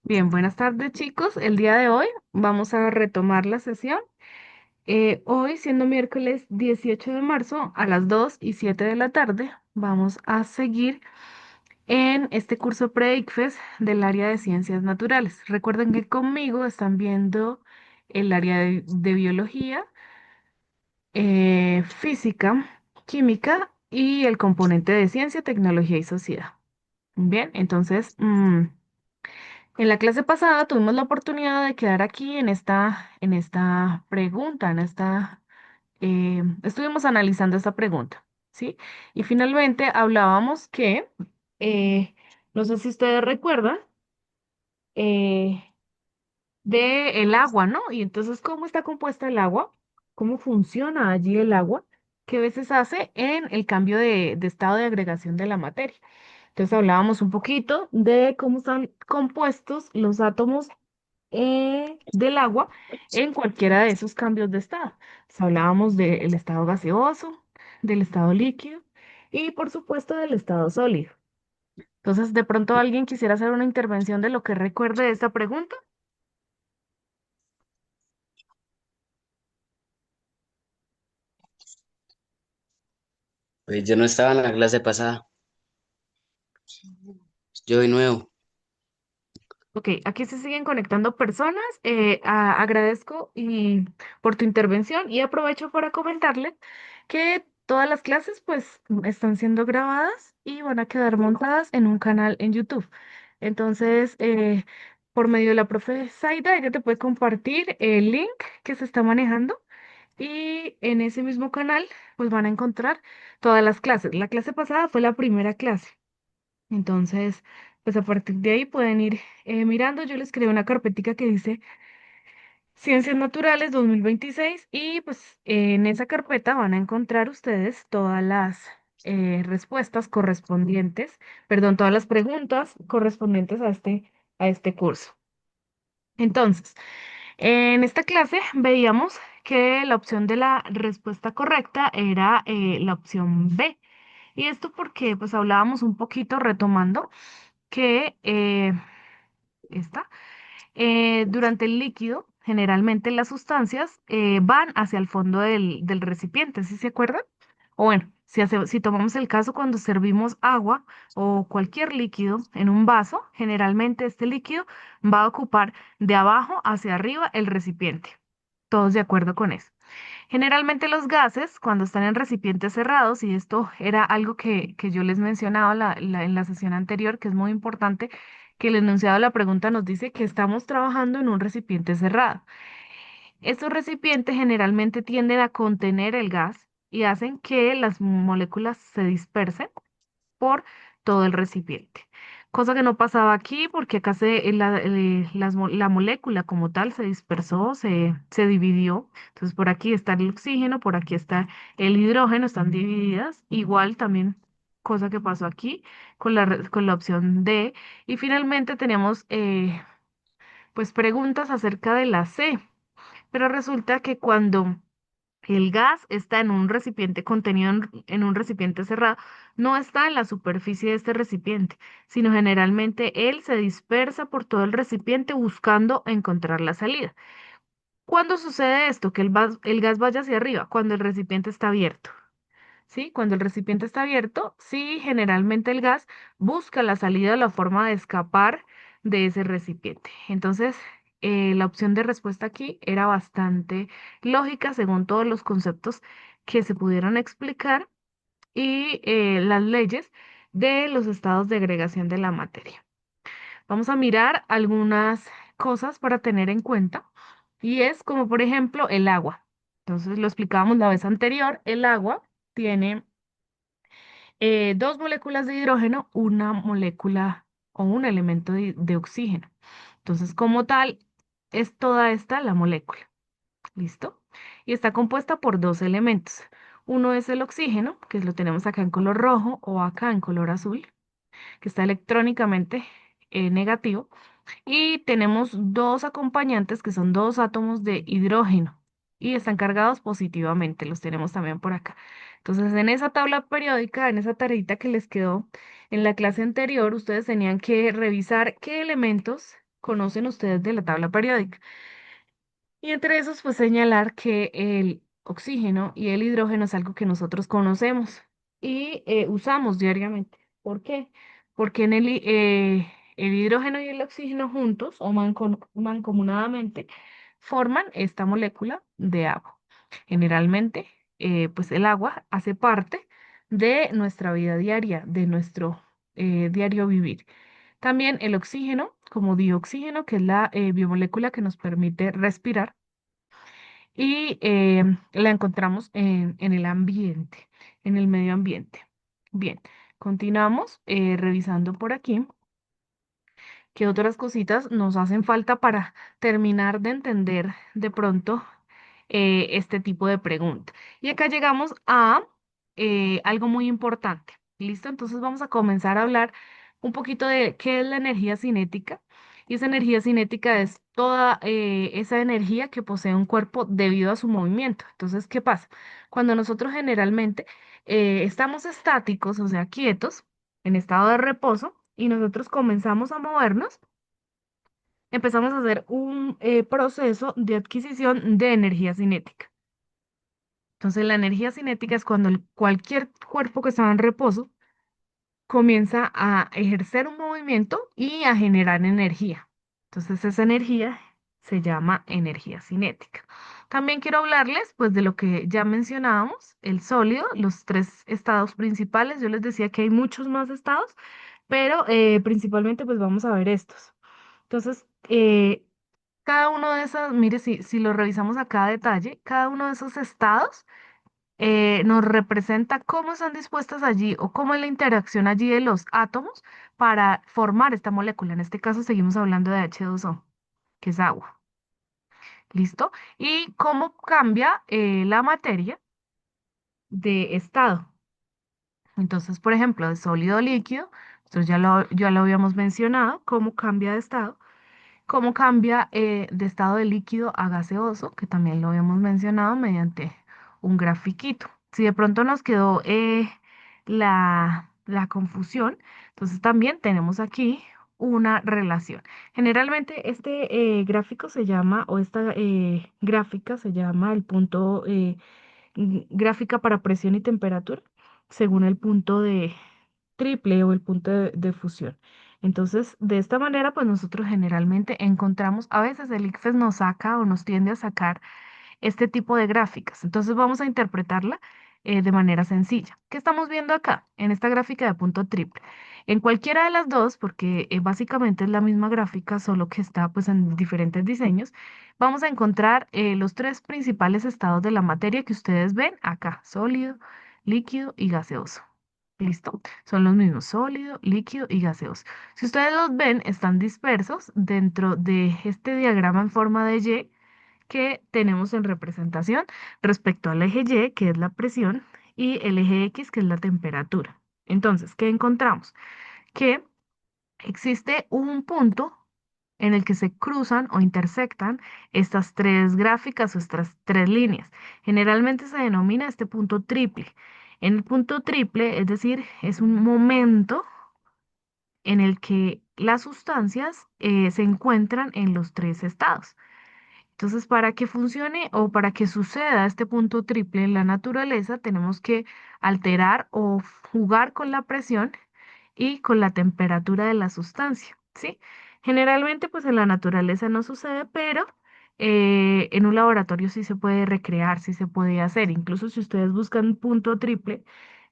Bien, buenas tardes chicos. El día de hoy vamos a retomar la sesión. Hoy, siendo miércoles 18 de marzo a las 2 y 7 de la tarde, vamos a seguir en este curso pre-ICFES del área de ciencias naturales. Recuerden que conmigo están viendo el área de biología, física, química y el componente de ciencia, tecnología y sociedad. Bien, entonces, en la clase pasada tuvimos la oportunidad de quedar aquí en esta pregunta, estuvimos analizando esta pregunta, ¿sí? Y finalmente hablábamos que, eh, no sé si ustedes recuerdan, eh, de el agua, ¿no? Y entonces, ¿cómo está compuesta el agua? ¿Cómo funciona allí el agua? ¿Qué veces hace en el cambio de estado de agregación de la materia? Entonces hablábamos un poquito de cómo están compuestos los átomos del agua en cualquiera de esos cambios de estado. Entonces, hablábamos del estado gaseoso, del estado líquido y por supuesto del estado sólido. Entonces, de pronto alguien quisiera hacer una intervención de lo que recuerde de esta pregunta. Pues yo no estaba en la clase pasada, yo de nuevo. Ok, aquí se siguen conectando personas. Agradezco por tu intervención y aprovecho para comentarles que todas las clases pues están siendo grabadas y van a quedar montadas en un canal en YouTube. Entonces, por medio de la profe Zaida, ella te puede compartir el link que se está manejando y en ese mismo canal pues van a encontrar todas las clases. La clase pasada fue la primera clase. Entonces, pues a partir de ahí pueden ir mirando. Yo les creé una carpetica que dice Ciencias Naturales 2026 y pues en esa carpeta van a encontrar ustedes todas las respuestas correspondientes, perdón, todas las preguntas correspondientes a este curso. Entonces, en esta clase veíamos que la opción de la respuesta correcta era la opción B. Y esto porque pues hablábamos un poquito retomando que esta, durante el líquido, generalmente las sustancias van hacia el fondo del recipiente, ¿sí se acuerdan? O bueno, si tomamos el caso cuando servimos agua o cualquier líquido en un vaso, generalmente este líquido va a ocupar de abajo hacia arriba el recipiente. Todos de acuerdo con eso. Generalmente los gases, cuando están en recipientes cerrados, y esto era algo que yo les mencionaba en la sesión anterior, que es muy importante, que el enunciado de la pregunta nos dice que estamos trabajando en un recipiente cerrado. Estos recipientes generalmente tienden a contener el gas y hacen que las moléculas se dispersen por todo el recipiente. Cosa que no pasaba aquí porque acá la molécula como tal se dispersó, se dividió. Entonces por aquí está el oxígeno, por aquí está el hidrógeno, están divididas. Igual también cosa que pasó aquí con la opción D. Y finalmente tenemos pues preguntas acerca de la C. Pero resulta que cuando el gas está en un recipiente contenido en un recipiente cerrado, no está en la superficie de este recipiente, sino generalmente él se dispersa por todo el recipiente buscando encontrar la salida. ¿Cuándo sucede esto? Que el gas vaya hacia arriba, cuando el recipiente está abierto. ¿Sí? Cuando el recipiente está abierto, sí, generalmente el gas busca la salida o la forma de escapar de ese recipiente. Entonces, la opción de respuesta aquí era bastante lógica según todos los conceptos que se pudieron explicar y las leyes de los estados de agregación de la materia. Vamos a mirar algunas cosas para tener en cuenta y es como por ejemplo el agua. Entonces, lo explicábamos la vez anterior, el agua tiene dos moléculas de hidrógeno, una molécula o un elemento de oxígeno. Entonces, como tal, es toda esta la molécula. ¿Listo? Y está compuesta por dos elementos. Uno es el oxígeno, que lo tenemos acá en color rojo o acá en color azul, que está electrónicamente negativo. Y tenemos dos acompañantes que son dos átomos de hidrógeno y están cargados positivamente. Los tenemos también por acá. Entonces, en esa tabla periódica, en esa tareita que les quedó en la clase anterior, ustedes tenían que revisar qué elementos conocen ustedes de la tabla periódica. Y entre esos, pues señalar que el oxígeno y el hidrógeno es algo que nosotros conocemos y usamos diariamente. ¿Por qué? Porque el hidrógeno y el oxígeno juntos o mancomunadamente forman esta molécula de agua. Generalmente, pues el agua hace parte de nuestra vida diaria, de nuestro diario vivir. También el oxígeno, como dioxígeno, que es la biomolécula que nos permite respirar, y la encontramos en el ambiente, en el medio ambiente. Bien, continuamos revisando por aquí qué otras cositas nos hacen falta para terminar de entender de pronto este tipo de pregunta. Y acá llegamos a algo muy importante. ¿Listo? Entonces vamos a comenzar a hablar un poquito de qué es la energía cinética. Y esa energía cinética es toda esa energía que posee un cuerpo debido a su movimiento. Entonces, ¿qué pasa? Cuando nosotros generalmente estamos estáticos, o sea, quietos, en estado de reposo, y nosotros comenzamos a movernos, empezamos a hacer un proceso de adquisición de energía cinética. Entonces, la energía cinética es cuando cualquier cuerpo que está en reposo comienza a ejercer un movimiento y a generar energía. Entonces, esa energía se llama energía cinética. También quiero hablarles, pues, de lo que ya mencionábamos, el sólido, los tres estados principales. Yo les decía que hay muchos más estados, pero principalmente, pues, vamos a ver estos. Entonces, cada uno de esos, mire, si lo revisamos a cada detalle, cada uno de esos estados nos representa cómo están dispuestas allí o cómo es la interacción allí de los átomos para formar esta molécula. En este caso seguimos hablando de H2O, que es agua. ¿Listo? Y cómo cambia la materia de estado. Entonces, por ejemplo, de sólido a líquido, entonces ya lo habíamos mencionado, cómo cambia de estado. Cómo cambia de estado de líquido a gaseoso, que también lo habíamos mencionado mediante un grafiquito. Si de pronto nos quedó la confusión, entonces también tenemos aquí una relación. Generalmente este gráfico se llama, o esta gráfica se llama el punto, gráfica para presión y temperatura, según el punto de triple o el punto de fusión. Entonces, de esta manera, pues nosotros generalmente encontramos, a veces el ICFES nos saca o nos tiende a sacar este tipo de gráficas. Entonces, vamos a interpretarla de manera sencilla. ¿Qué estamos viendo acá en esta gráfica de punto triple? En cualquiera de las dos, porque básicamente es la misma gráfica, solo que está pues en diferentes diseños, vamos a encontrar los tres principales estados de la materia que ustedes ven acá: sólido, líquido y gaseoso. ¿Listo? Son los mismos: sólido, líquido y gaseoso. Si ustedes los ven, están dispersos dentro de este diagrama en forma de Y que tenemos en representación respecto al eje Y, que es la presión, y el eje X, que es la temperatura. Entonces, ¿qué encontramos? Que existe un punto en el que se cruzan o intersectan estas tres gráficas o estas tres líneas. Generalmente se denomina este punto triple. En el punto triple, es decir, es un momento en el que las sustancias se encuentran en los tres estados. Entonces, para que funcione o para que suceda este punto triple en la naturaleza, tenemos que alterar o jugar con la presión y con la temperatura de la sustancia, ¿sí? Generalmente, pues en la naturaleza no sucede, pero en un laboratorio sí se puede recrear, sí se puede hacer. Incluso si ustedes buscan punto triple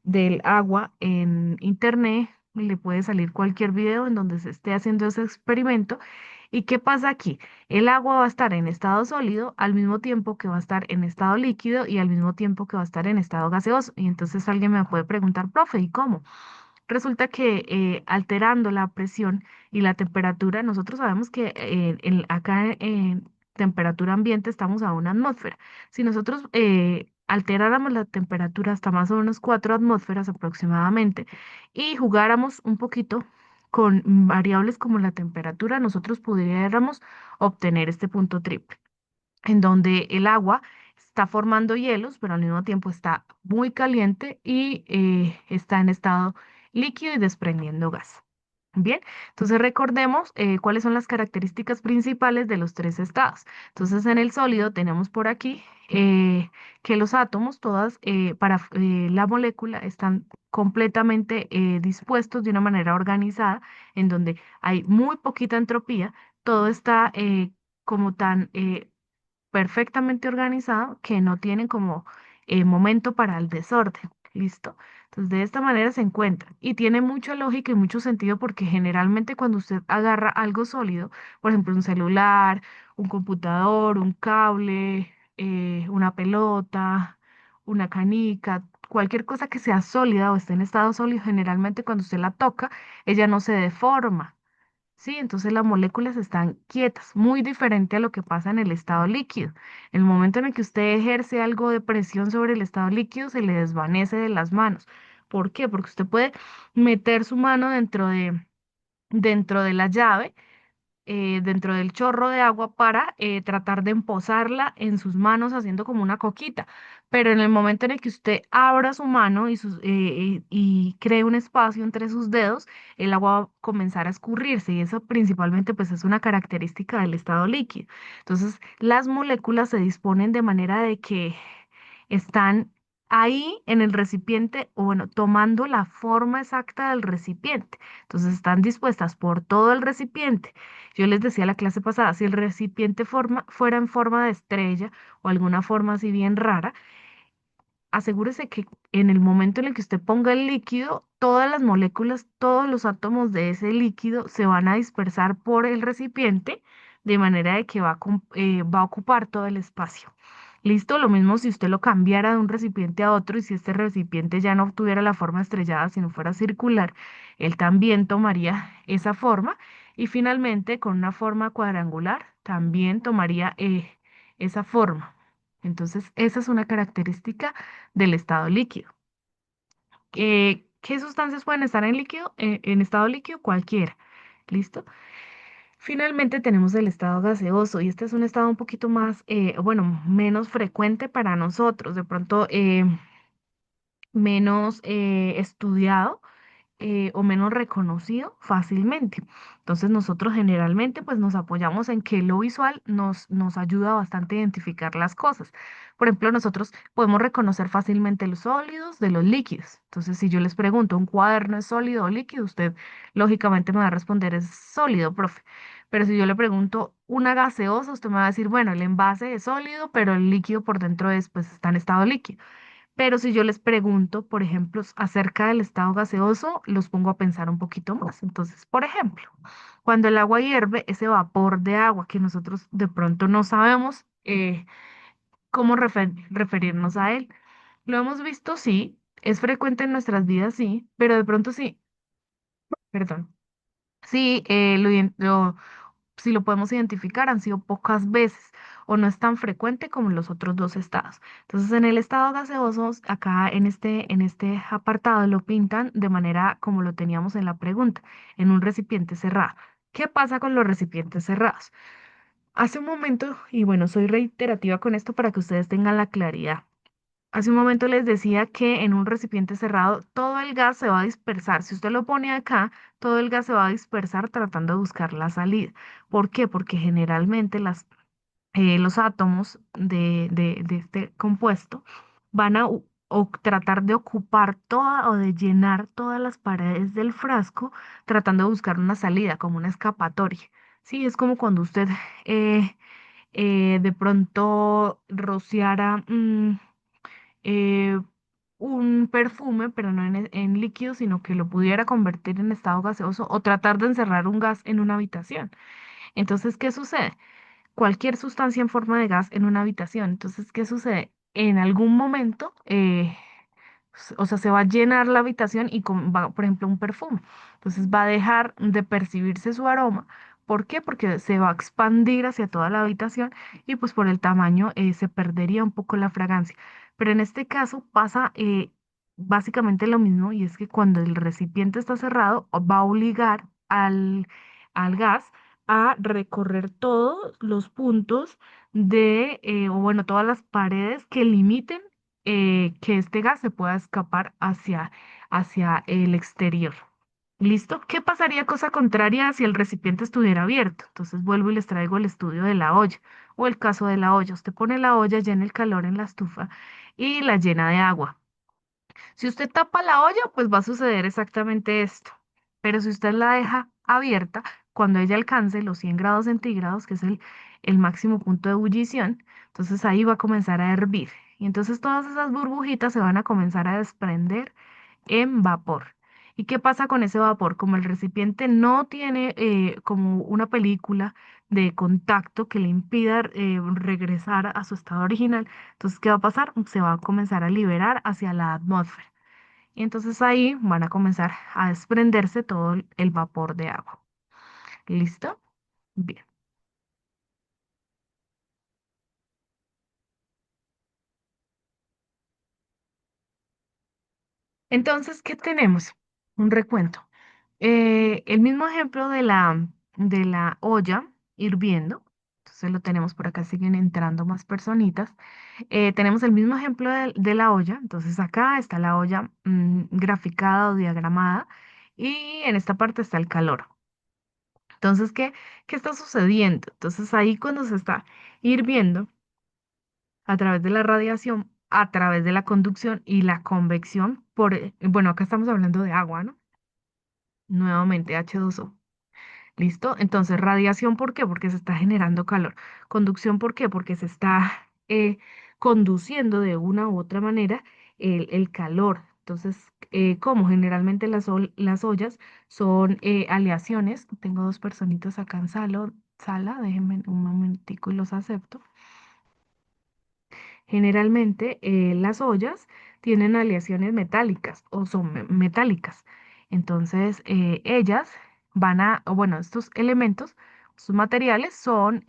del agua en internet, le puede salir cualquier video en donde se esté haciendo ese experimento. ¿Y qué pasa aquí? El agua va a estar en estado sólido al mismo tiempo que va a estar en estado líquido y al mismo tiempo que va a estar en estado gaseoso. Y entonces alguien me puede preguntar, profe, ¿y cómo? Resulta que alterando la presión y la temperatura, nosotros sabemos que acá en temperatura ambiente estamos a una atmósfera. Si nosotros alteráramos la temperatura hasta más o menos 4 atmósferas aproximadamente y jugáramos un poquito con variables como la temperatura, nosotros pudiéramos obtener este punto triple en donde el agua está formando hielos, pero al mismo tiempo está muy caliente y está en estado líquido y desprendiendo gas. Bien, entonces recordemos cuáles son las características principales de los tres estados. Entonces en el sólido tenemos por aquí que los átomos, todas para la molécula, están completamente dispuestos de una manera organizada, en donde hay muy poquita entropía, todo está como tan perfectamente organizado que no tienen como momento para el desorden. ¿Listo? Entonces, de esta manera se encuentra y tiene mucha lógica y mucho sentido porque generalmente cuando usted agarra algo sólido, por ejemplo, un celular, un computador, un cable, una pelota, una canica, cualquier cosa que sea sólida o esté en estado sólido, generalmente cuando usted la toca, ella no se deforma. Sí, entonces las moléculas están quietas, muy diferente a lo que pasa en el estado líquido. En el momento en el que usted ejerce algo de presión sobre el estado líquido, se le desvanece de las manos. ¿Por qué? Porque usted puede meter su mano dentro de la llave, dentro del chorro de agua para tratar de empozarla en sus manos haciendo como una coquita. Pero en el momento en el que usted abra su mano y cree un espacio entre sus dedos, el agua va a comenzar a escurrirse y eso principalmente pues es una característica del estado líquido. Entonces las moléculas se disponen de manera de que están ahí en el recipiente o bueno, tomando la forma exacta del recipiente. Entonces están dispuestas por todo el recipiente. Yo les decía la clase pasada, si el recipiente fuera en forma de estrella o alguna forma así bien rara, asegúrese que en el momento en el que usted ponga el líquido, todas las moléculas, todos los átomos de ese líquido se van a dispersar por el recipiente de manera de que va a ocupar todo el espacio. Listo, lo mismo si usted lo cambiara de un recipiente a otro y si este recipiente ya no tuviera la forma estrellada, sino fuera circular, él también tomaría esa forma y finalmente con una forma cuadrangular también tomaría esa forma. Entonces, esa es una característica del estado líquido. ¿Qué sustancias pueden estar en líquido? En estado líquido, cualquiera. ¿Listo? Finalmente tenemos el estado gaseoso y este es un estado un poquito más, bueno, menos frecuente para nosotros, de pronto menos estudiado o menos reconocido fácilmente. Entonces nosotros generalmente pues nos apoyamos en que lo visual nos ayuda bastante a identificar las cosas. Por ejemplo, nosotros podemos reconocer fácilmente los sólidos de los líquidos. Entonces, si yo les pregunto, ¿un cuaderno es sólido o líquido? Usted lógicamente me va a responder es sólido, profe. Pero si yo le pregunto una gaseosa, usted me va a decir, bueno, el envase es sólido, pero el líquido por dentro es, pues, está en estado líquido. Pero si yo les pregunto, por ejemplo, acerca del estado gaseoso, los pongo a pensar un poquito más. Entonces, por ejemplo, cuando el agua hierve, ese vapor de agua que nosotros de pronto no sabemos cómo referirnos a él. Lo hemos visto, sí, es frecuente en nuestras vidas, sí, pero de pronto sí, perdón, sí, si lo podemos identificar, han sido pocas veces o no es tan frecuente como en los otros dos estados. Entonces, en el estado gaseoso, acá en este apartado lo pintan de manera como lo teníamos en la pregunta, en un recipiente cerrado. ¿Qué pasa con los recipientes cerrados? Hace un momento, y bueno, soy reiterativa con esto para que ustedes tengan la claridad. Hace un momento les decía que en un recipiente cerrado todo el gas se va a dispersar. Si usted lo pone acá, todo el gas se va a dispersar tratando de buscar la salida. ¿Por qué? Porque generalmente los átomos de este compuesto van a tratar de ocupar toda o de llenar todas las paredes del frasco tratando de buscar una salida, como una escapatoria. Sí, es como cuando usted eh, de pronto rociara eh, un perfume, pero no en líquido, sino que lo pudiera convertir en estado gaseoso o tratar de encerrar un gas en una habitación. Entonces, ¿qué sucede? Cualquier sustancia en forma de gas en una habitación. Entonces, ¿qué sucede? En algún momento, o sea, se va a llenar la habitación y va, por ejemplo, un perfume. Entonces va a dejar de percibirse su aroma. ¿Por qué? Porque se va a expandir hacia toda la habitación y pues por el tamaño se perdería un poco la fragancia. Pero en este caso pasa básicamente lo mismo y es que cuando el recipiente está cerrado va a obligar al gas a recorrer todos los puntos o bueno, todas las paredes que limiten que este gas se pueda escapar hacia el exterior. ¿Listo? ¿Qué pasaría cosa contraria si el recipiente estuviera abierto? Entonces vuelvo y les traigo el estudio de la olla o el caso de la olla. Usted pone la olla, llena el calor en la estufa y la llena de agua. Si usted tapa la olla, pues va a suceder exactamente esto. Pero si usted la deja abierta, cuando ella alcance los 100 grados centígrados, que es el máximo punto de ebullición, entonces ahí va a comenzar a hervir. Y entonces todas esas burbujitas se van a comenzar a desprender en vapor. ¿Y qué pasa con ese vapor? Como el recipiente no tiene como una película de contacto que le impida regresar a su estado original, entonces, ¿qué va a pasar? Se va a comenzar a liberar hacia la atmósfera. Y entonces ahí van a comenzar a desprenderse todo el vapor de agua. ¿Listo? Bien. Entonces, ¿qué tenemos? Un recuento. El mismo ejemplo de la olla hirviendo. Entonces lo tenemos por acá, siguen entrando más personitas. Tenemos el mismo ejemplo de la olla. Entonces acá está la olla graficada o diagramada y en esta parte está el calor. Entonces, ¿qué está sucediendo? Entonces ahí cuando se está hirviendo a través de la radiación, a través de la conducción y la convección, bueno, acá estamos hablando de agua, ¿no? Nuevamente H2O. ¿Listo? Entonces, radiación, ¿por qué? Porque se está generando calor. Conducción, ¿por qué? Porque se está conduciendo de una u otra manera el calor. Entonces, como generalmente las ollas son aleaciones, tengo dos personitas acá en sala, déjenme un momentico y los acepto. Generalmente las ollas tienen aleaciones metálicas o son metálicas. Entonces ellas o bueno, estos elementos, estos materiales son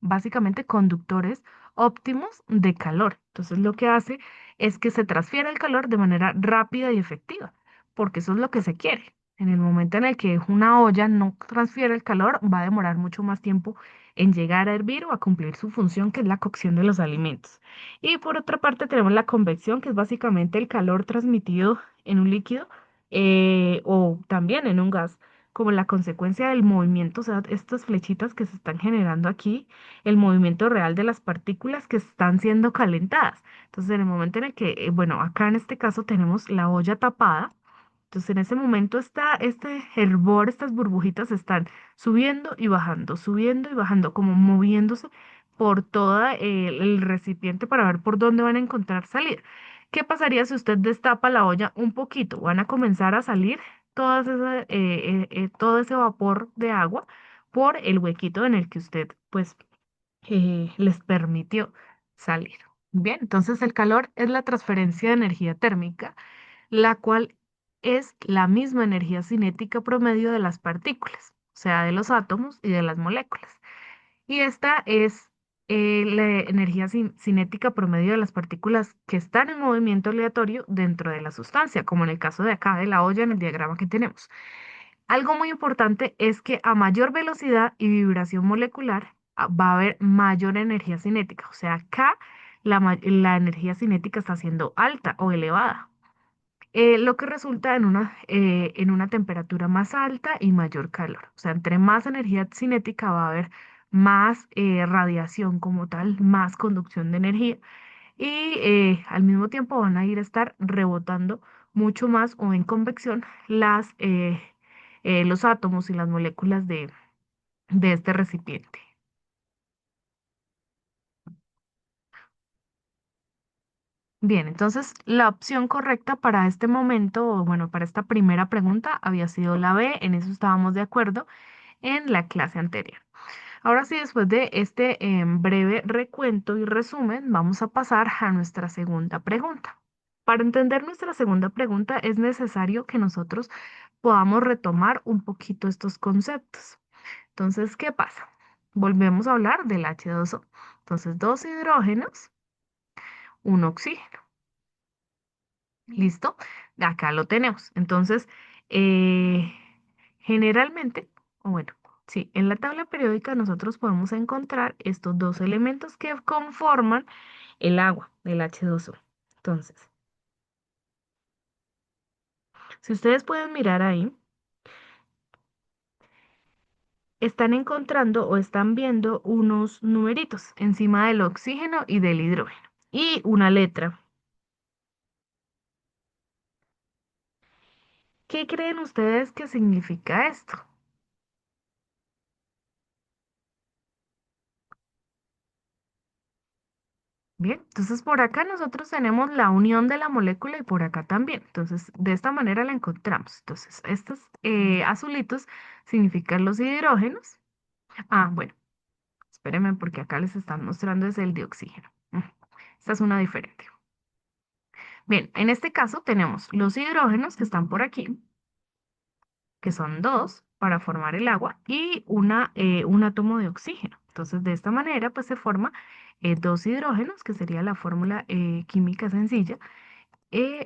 básicamente conductores óptimos de calor. Entonces lo que hace es que se transfiere el calor de manera rápida y efectiva, porque eso es lo que se quiere. En el momento en el que una olla no transfiere el calor, va a demorar mucho más tiempo en llegar a hervir o a cumplir su función, que es la cocción de los alimentos. Y por otra parte tenemos la convección, que es básicamente el calor transmitido en un líquido o también en un gas, como la consecuencia del movimiento, o sea, estas flechitas que se están generando aquí, el movimiento real de las partículas que están siendo calentadas. Entonces, en el momento en el que, bueno, acá en este caso tenemos la olla tapada, entonces en ese momento este hervor, estas burbujitas están subiendo y bajando, como moviéndose por todo el recipiente para ver por dónde van a encontrar salir. ¿Qué pasaría si usted destapa la olla un poquito? Van a comenzar a salir todo ese vapor de agua por el huequito en el que usted pues les permitió salir. Bien, entonces el calor es la transferencia de energía térmica, la cual es la misma energía cinética promedio de las partículas, o sea, de los átomos y de las moléculas. Y esta es la energía cinética promedio de las partículas que están en movimiento aleatorio dentro de la sustancia, como en el caso de acá de la olla en el diagrama que tenemos. Algo muy importante es que a mayor velocidad y vibración molecular va a haber mayor energía cinética. O sea, acá la energía cinética está siendo alta o elevada, lo que resulta en una temperatura más alta y mayor calor. O sea, entre más energía cinética va a haber más radiación como tal, más conducción de energía y al mismo tiempo van a ir a estar rebotando mucho más o en convección los átomos y las moléculas de este recipiente. Bien, entonces la opción correcta para este momento, o bueno, para esta primera pregunta había sido la B, en eso estábamos de acuerdo en la clase anterior. Ahora sí, después de este breve recuento y resumen, vamos a pasar a nuestra segunda pregunta. Para entender nuestra segunda pregunta es necesario que nosotros podamos retomar un poquito estos conceptos. Entonces, ¿qué pasa? Volvemos a hablar del H2O. Entonces, dos hidrógenos, un oxígeno. ¿Listo? Acá lo tenemos. Entonces, eh, generalmente, o bueno, Sí, en la tabla periódica nosotros podemos encontrar estos dos elementos que conforman el agua, el H2O. Entonces, si ustedes pueden mirar ahí, están encontrando o están viendo unos numeritos encima del oxígeno y del hidrógeno y una letra. ¿Qué creen ustedes que significa esto? Bien, entonces por acá nosotros tenemos la unión de la molécula y por acá también. Entonces, de esta manera la encontramos. Entonces, estos azulitos significan los hidrógenos. Ah, bueno, espérenme porque acá les están mostrando es el de oxígeno. Esta es una diferente. Bien, en este caso tenemos los hidrógenos que están por aquí, que son dos para formar el agua y un átomo de oxígeno. Entonces, de esta manera, pues se forma dos hidrógenos, que sería la fórmula química sencilla,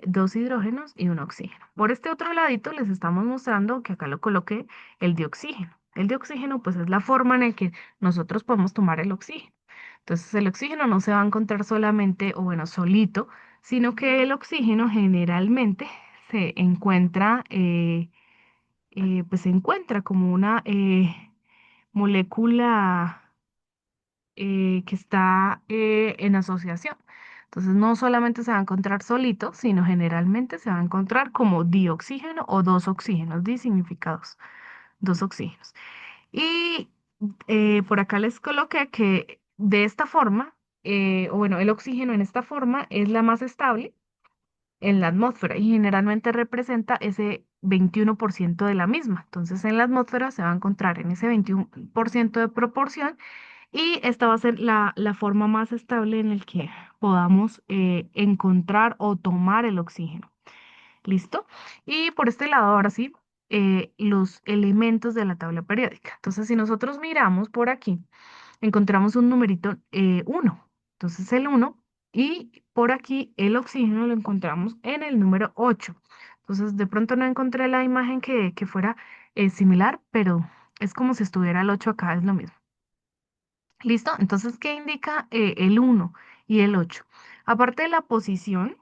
dos hidrógenos y un oxígeno. Por este otro ladito les estamos mostrando que acá lo coloqué el dioxígeno. El dioxígeno, pues es la forma en la que nosotros podemos tomar el oxígeno. Entonces, el oxígeno no se va a encontrar solamente, o bueno, solito, sino que el oxígeno generalmente se encuentra pues se encuentra como una molécula que está en asociación. Entonces no solamente se va a encontrar solito, sino generalmente se va a encontrar como dioxígeno o dos oxígenos, significados, dos oxígenos. Y por acá les coloqué que de esta forma, o bueno, el oxígeno en esta forma es la más estable en la atmósfera y generalmente representa ese 21% de la misma. Entonces, en la atmósfera se va a encontrar en ese 21% de proporción y esta va a ser la forma más estable en el que podamos encontrar o tomar el oxígeno. ¿Listo? Y por este lado, ahora sí, los elementos de la tabla periódica. Entonces, si nosotros miramos por aquí, encontramos un numerito 1. Entonces el uno y por aquí el oxígeno lo encontramos en el número 8. Entonces de pronto no encontré la imagen que fuera similar, pero es como si estuviera el 8 acá, es lo mismo. ¿Listo? Entonces, ¿qué indica el uno y el 8? Aparte de la posición,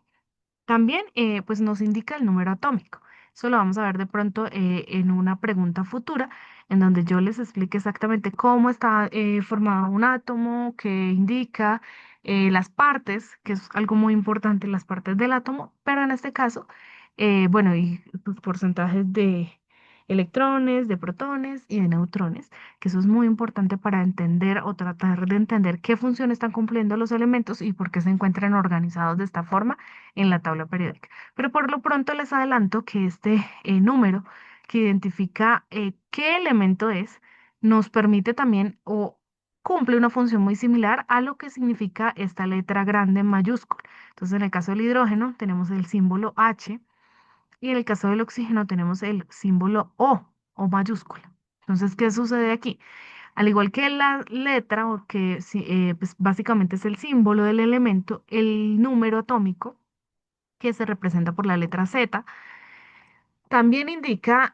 también pues nos indica el número atómico. Eso lo vamos a ver de pronto en una pregunta futura, en donde yo les explique exactamente cómo está formado un átomo, qué indica las partes, que es algo muy importante, las partes del átomo, pero en este caso, bueno, y sus porcentajes de electrones, de protones y de neutrones, que eso es muy importante para entender o tratar de entender qué función están cumpliendo los elementos y por qué se encuentran organizados de esta forma en la tabla periódica. Pero por lo pronto les adelanto que este número que identifica qué elemento es, nos permite también o cumple una función muy similar a lo que significa esta letra grande en mayúscula. Entonces, en el caso del hidrógeno tenemos el símbolo H y en el caso del oxígeno tenemos el símbolo O mayúscula. Entonces, ¿qué sucede aquí? Al igual que la letra, o que pues básicamente es el símbolo del elemento, el número atómico que se representa por la letra Z, también indica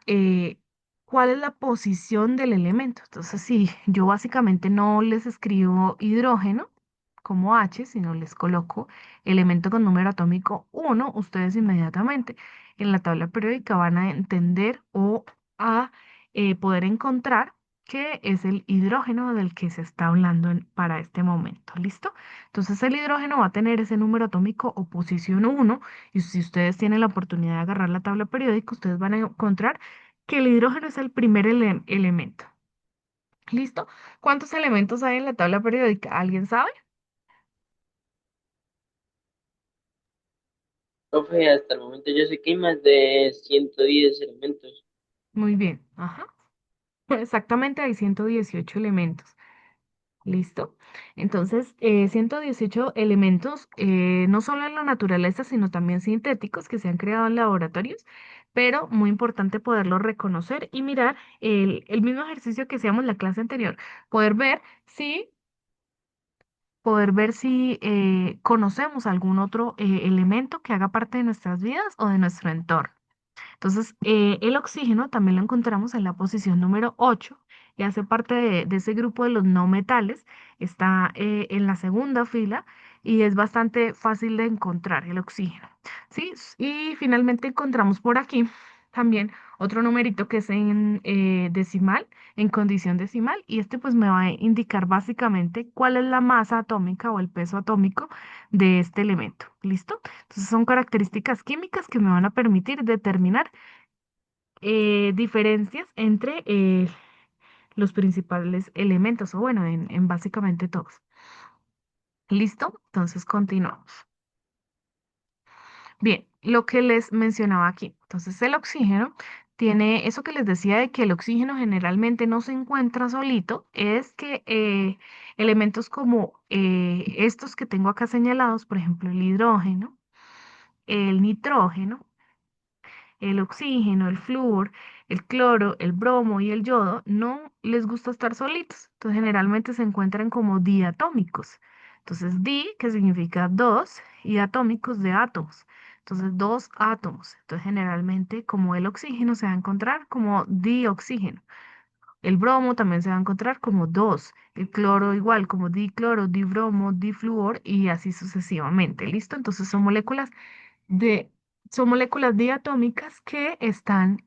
cuál es la posición del elemento. Entonces, si yo básicamente no les escribo hidrógeno como H, sino les coloco elemento con número atómico 1, ustedes inmediatamente en la tabla periódica van a entender o a poder encontrar qué es el hidrógeno del que se está hablando para este momento. ¿Listo? Entonces, el hidrógeno va a tener ese número atómico o posición 1 y si ustedes tienen la oportunidad de agarrar la tabla periódica, ustedes van a encontrar que el hidrógeno es el primer elemento. ¿Listo? ¿Cuántos elementos hay en la tabla periódica? ¿Alguien sabe? Profe, hasta el momento yo sé que hay más de 110 elementos. Muy bien. Ajá. Exactamente, hay 118 elementos. ¿Listo? Entonces, 118 elementos, no solo en la naturaleza, sino también sintéticos que se han creado en laboratorios, pero muy importante poderlos reconocer y mirar el mismo ejercicio que hacíamos en la clase anterior, poder ver si, conocemos algún otro elemento que haga parte de nuestras vidas o de nuestro entorno. Entonces, el oxígeno también lo encontramos en la posición número 8 y hace parte de ese grupo de los no metales. Está en la segunda fila y es bastante fácil de encontrar el oxígeno. ¿Sí? Y finalmente encontramos por aquí también otro numerito que es en decimal, en condición decimal, y este pues me va a indicar básicamente cuál es la masa atómica o el peso atómico de este elemento. ¿Listo? Entonces son características químicas que me van a permitir determinar diferencias entre los principales elementos, o bueno, en básicamente todos. ¿Listo? Entonces continuamos. Bien, lo que les mencionaba aquí. Entonces, el oxígeno tiene eso que les decía de que el oxígeno generalmente no se encuentra solito, es que elementos como estos que tengo acá señalados, por ejemplo, el hidrógeno, el nitrógeno, el oxígeno, el flúor, el cloro, el bromo y el yodo no les gusta estar solitos. Entonces, generalmente se encuentran como diatómicos. Entonces, di, que significa dos, y atómicos de átomos. Entonces, dos átomos. Entonces, generalmente, como el oxígeno se va a encontrar como dioxígeno. El bromo también se va a encontrar como dos. El cloro igual, como dicloro, dibromo, difluor y así sucesivamente. ¿Listo? Entonces, de, son moléculas diatómicas que están,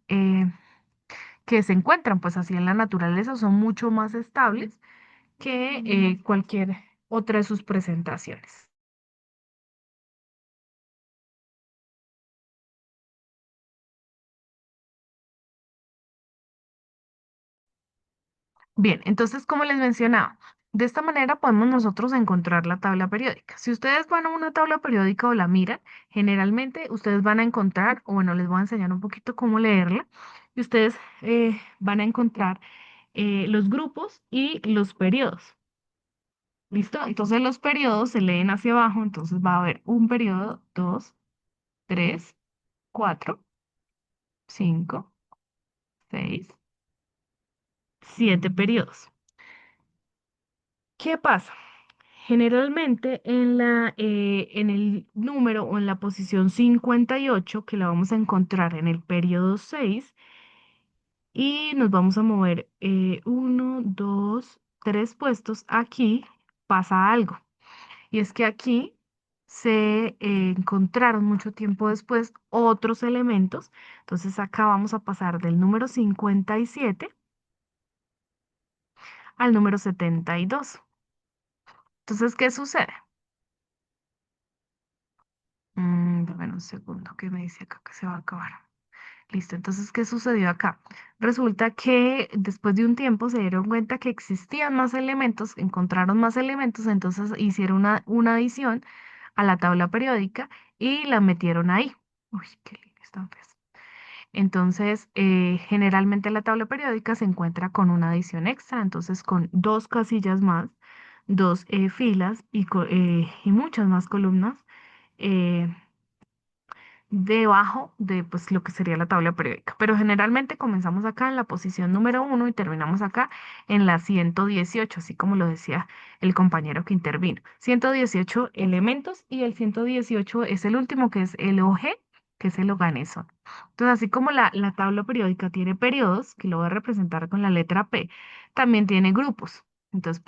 que se encuentran pues así en la naturaleza, son mucho más estables que cualquier otra de sus presentaciones. Bien, entonces como les mencionaba, de esta manera podemos nosotros encontrar la tabla periódica. Si ustedes van a una tabla periódica o la miran, generalmente ustedes van a encontrar, o bueno, les voy a enseñar un poquito cómo leerla, y ustedes van a encontrar los grupos y los periodos. ¿Listo? Entonces los periodos se leen hacia abajo, entonces va a haber un periodo, dos, tres, cuatro, cinco, seis, siete periodos. ¿Qué pasa? Generalmente en el número o en la posición 58, que la vamos a encontrar en el periodo 6, y nos vamos a mover uno, dos, tres puestos, aquí pasa algo. Y es que aquí se encontraron mucho tiempo después otros elementos. Entonces acá vamos a pasar del número 57 al número 72. Entonces, ¿qué sucede? Dame un segundo que me dice acá que se va a acabar. Listo, entonces, ¿qué sucedió acá? Resulta que después de un tiempo se dieron cuenta que existían más elementos, encontraron más elementos, entonces hicieron una adición a la tabla periódica y la metieron ahí. Uy, qué lindo, están feas. Entonces, generalmente la tabla periódica se encuentra con una adición extra, entonces con dos casillas más, dos filas y muchas más columnas. eh, Debajo de pues lo que sería la tabla periódica. Pero generalmente comenzamos acá en la posición número uno y terminamos acá en la 118, así como lo decía el compañero que intervino. 118 elementos y el 118 es el último que es el OG, que es el organeso. Entonces, así como la tabla periódica tiene periodos, que lo voy a representar con la letra P, también tiene grupos. Entonces,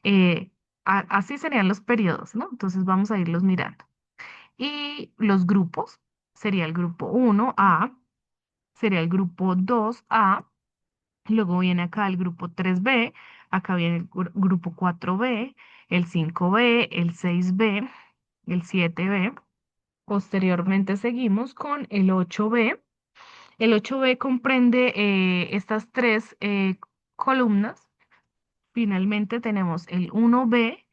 eh, así serían los periodos, ¿no? Entonces vamos a irlos mirando. Y los grupos sería el grupo 1A, sería el grupo 2A, luego viene acá el grupo 3B, acá viene el grupo 4B, el 5B, el 6B, el 7B. Posteriormente seguimos con el 8B. El 8B comprende estas tres columnas. Finalmente tenemos el 1B,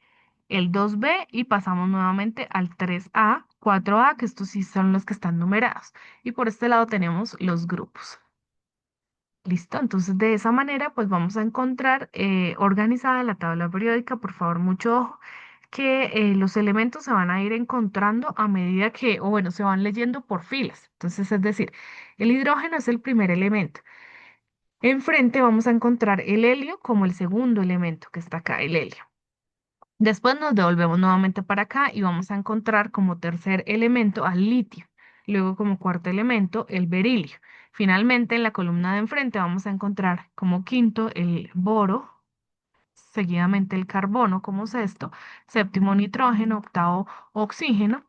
el 2B y pasamos nuevamente al 3A, 4A, que estos sí son los que están numerados. Y por este lado tenemos los grupos. ¿Listo? Entonces de esa manera pues vamos a encontrar organizada la tabla periódica. Por favor, mucho ojo que los elementos se van a ir encontrando a medida que, o bueno, se van leyendo por filas. Entonces, es decir, el hidrógeno es el primer elemento. Enfrente vamos a encontrar el helio como el segundo elemento que está acá, el helio. Después nos devolvemos nuevamente para acá y vamos a encontrar como tercer elemento al litio. Luego como cuarto elemento el berilio. Finalmente, en la columna de enfrente vamos a encontrar como quinto el boro, seguidamente el carbono como sexto, séptimo nitrógeno, octavo oxígeno,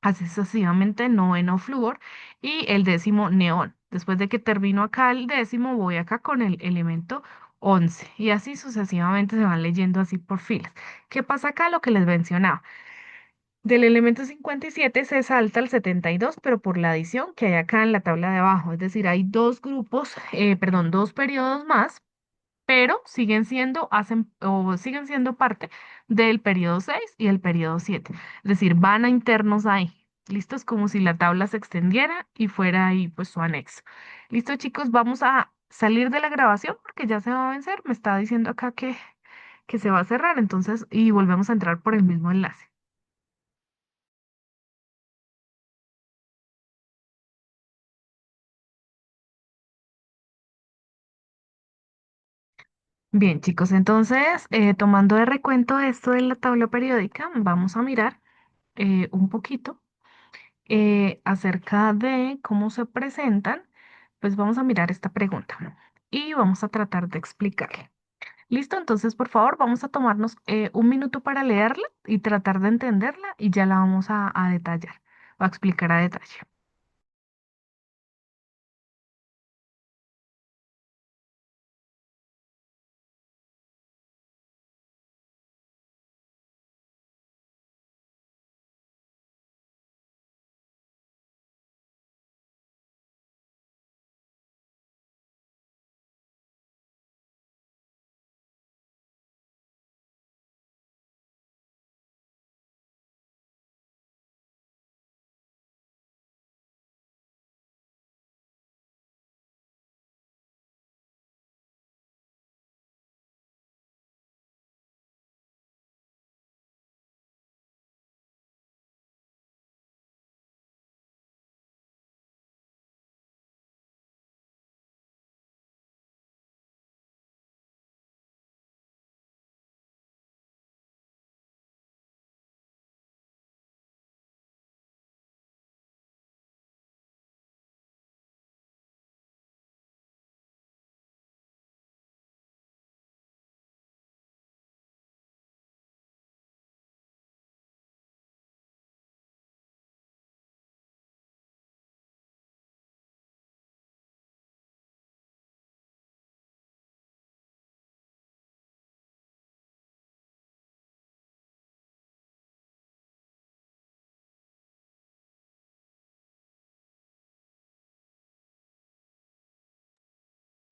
así sucesivamente, noveno flúor y el décimo neón. Después de que termino acá el décimo, voy acá con el elemento 11 y así sucesivamente se van leyendo así por filas. ¿Qué pasa acá? Lo que les mencionaba. Del elemento 57 se salta al 72, pero por la adición que hay acá en la tabla de abajo. Es decir, hay dos grupos, perdón, dos periodos más, pero siguen siendo parte del periodo 6 y el periodo 7. Es decir, van a internos ahí. Listo, es como si la tabla se extendiera y fuera ahí pues su anexo. Listo, chicos, vamos a salir de la grabación porque ya se va a vencer. Me está diciendo acá que se va a cerrar, entonces, y volvemos a entrar por el mismo enlace. Bien, chicos, entonces, tomando de recuento esto de la tabla periódica, vamos a mirar un poquito acerca de cómo se presentan, pues vamos a mirar esta pregunta y vamos a tratar de explicarla. ¿Listo? Entonces, por favor, vamos a tomarnos un minuto para leerla y tratar de entenderla y ya la vamos a detallar o a explicar a detalle.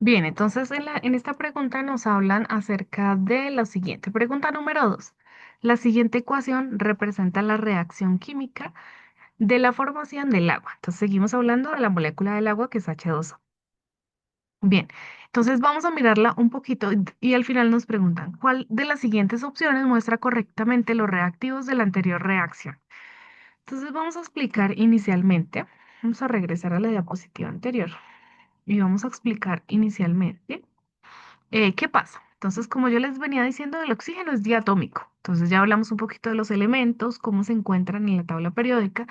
Bien, entonces en esta pregunta nos hablan acerca de lo siguiente. Pregunta número 2. La siguiente ecuación representa la reacción química de la formación del agua. Entonces seguimos hablando de la molécula del agua que es H2O. Bien, entonces vamos a mirarla un poquito y al final nos preguntan, ¿cuál de las siguientes opciones muestra correctamente los reactivos de la anterior reacción? Entonces vamos a explicar inicialmente, vamos a regresar a la diapositiva anterior y vamos a explicar inicialmente. ¿Qué pasa? Entonces, como yo les venía diciendo, el oxígeno es diatómico. Entonces ya hablamos un poquito de los elementos, cómo se encuentran en la tabla periódica,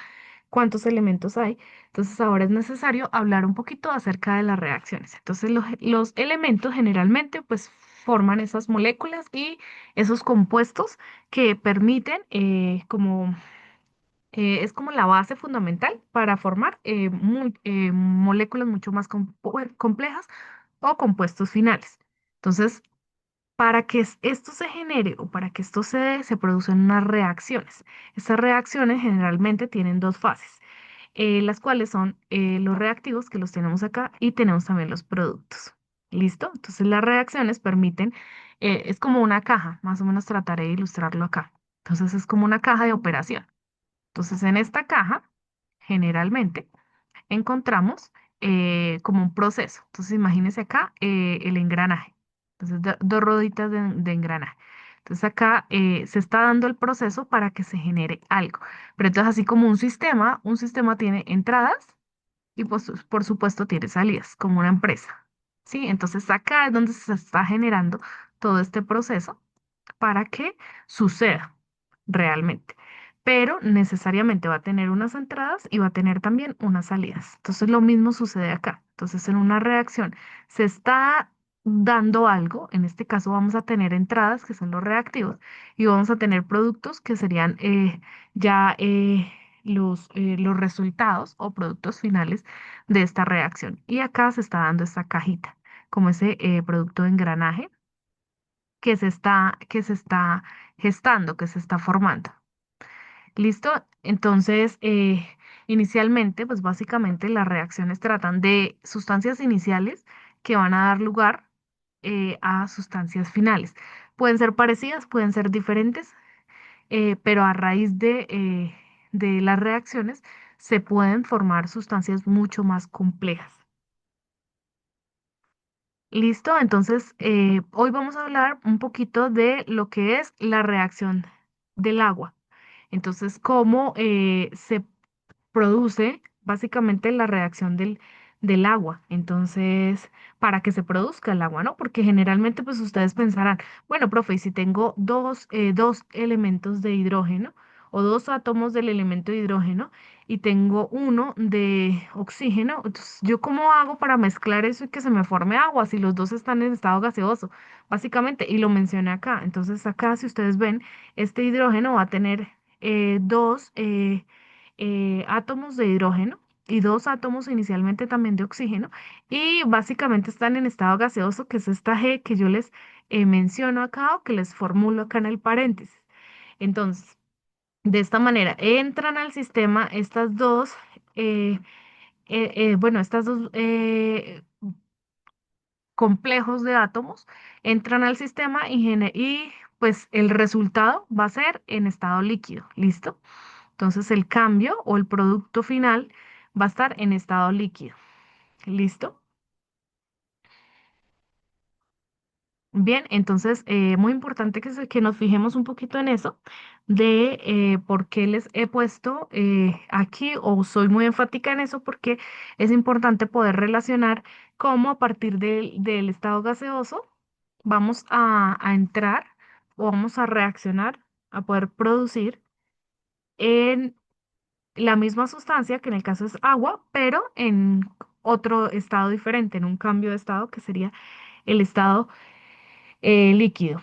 cuántos elementos hay. Entonces ahora es necesario hablar un poquito acerca de las reacciones. Entonces los elementos generalmente pues forman esas moléculas y esos compuestos que permiten es como la base fundamental para formar moléculas mucho más complejas o compuestos finales. Entonces, para que esto se genere o para que esto se dé, se producen unas reacciones. Estas reacciones generalmente tienen dos fases, las cuales son los reactivos que los tenemos acá y tenemos también los productos. ¿Listo? Entonces las reacciones permiten, es como una caja, más o menos trataré de ilustrarlo acá. Entonces es como una caja de operación. Entonces en esta caja, generalmente, encontramos como un proceso. Entonces, imagínense acá el engranaje. Entonces, dos rueditas de engranaje. Entonces, acá se está dando el proceso para que se genere algo. Pero entonces, así como un sistema tiene entradas y pues, por supuesto tiene salidas, como una empresa. ¿Sí? Entonces, acá es donde se está generando todo este proceso para que suceda realmente. pero necesariamente va a tener unas entradas y va a tener también unas salidas. Entonces lo mismo sucede acá. Entonces en una reacción se está dando algo, en este caso vamos a tener entradas que son los reactivos y vamos a tener productos que serían ya los resultados o productos finales de esta reacción. Y acá se está dando esta cajita, como ese producto de engranaje que se está gestando, que se está formando. ¿Listo? Entonces, inicialmente, pues básicamente las reacciones tratan de sustancias iniciales que van a dar lugar a sustancias finales. Pueden ser parecidas, pueden ser diferentes, pero a raíz de las reacciones se pueden formar sustancias mucho más complejas. ¿Listo? Entonces, hoy vamos a hablar un poquito de lo que es la reacción del agua. Entonces, cómo se produce básicamente la reacción del agua. Entonces, para que se produzca el agua, ¿no? Porque generalmente, pues ustedes pensarán, bueno, profe, y si tengo dos elementos de hidrógeno o dos átomos del elemento de hidrógeno y tengo uno de oxígeno, entonces, ¿yo cómo hago para mezclar eso y que se me forme agua si los dos están en estado gaseoso? Básicamente, y lo mencioné acá. Entonces, acá, si ustedes ven, este hidrógeno va a tener dos átomos de hidrógeno y dos átomos inicialmente también de oxígeno y básicamente están en estado gaseoso, que es esta G que yo les menciono acá o que les formulo acá en el paréntesis. Entonces, de esta manera entran al sistema estas dos, bueno, estas dos complejos de átomos entran al sistema y pues el resultado va a ser en estado líquido, ¿listo? Entonces el cambio o el producto final va a estar en estado líquido. ¿Listo? Bien, entonces muy importante que nos fijemos un poquito en eso de por qué les he puesto aquí o soy muy enfática en eso porque es importante poder relacionar cómo a partir del estado gaseoso vamos a entrar o vamos a reaccionar a poder producir en la misma sustancia, que en el caso es agua, pero en otro estado diferente, en un cambio de estado que sería el estado líquido.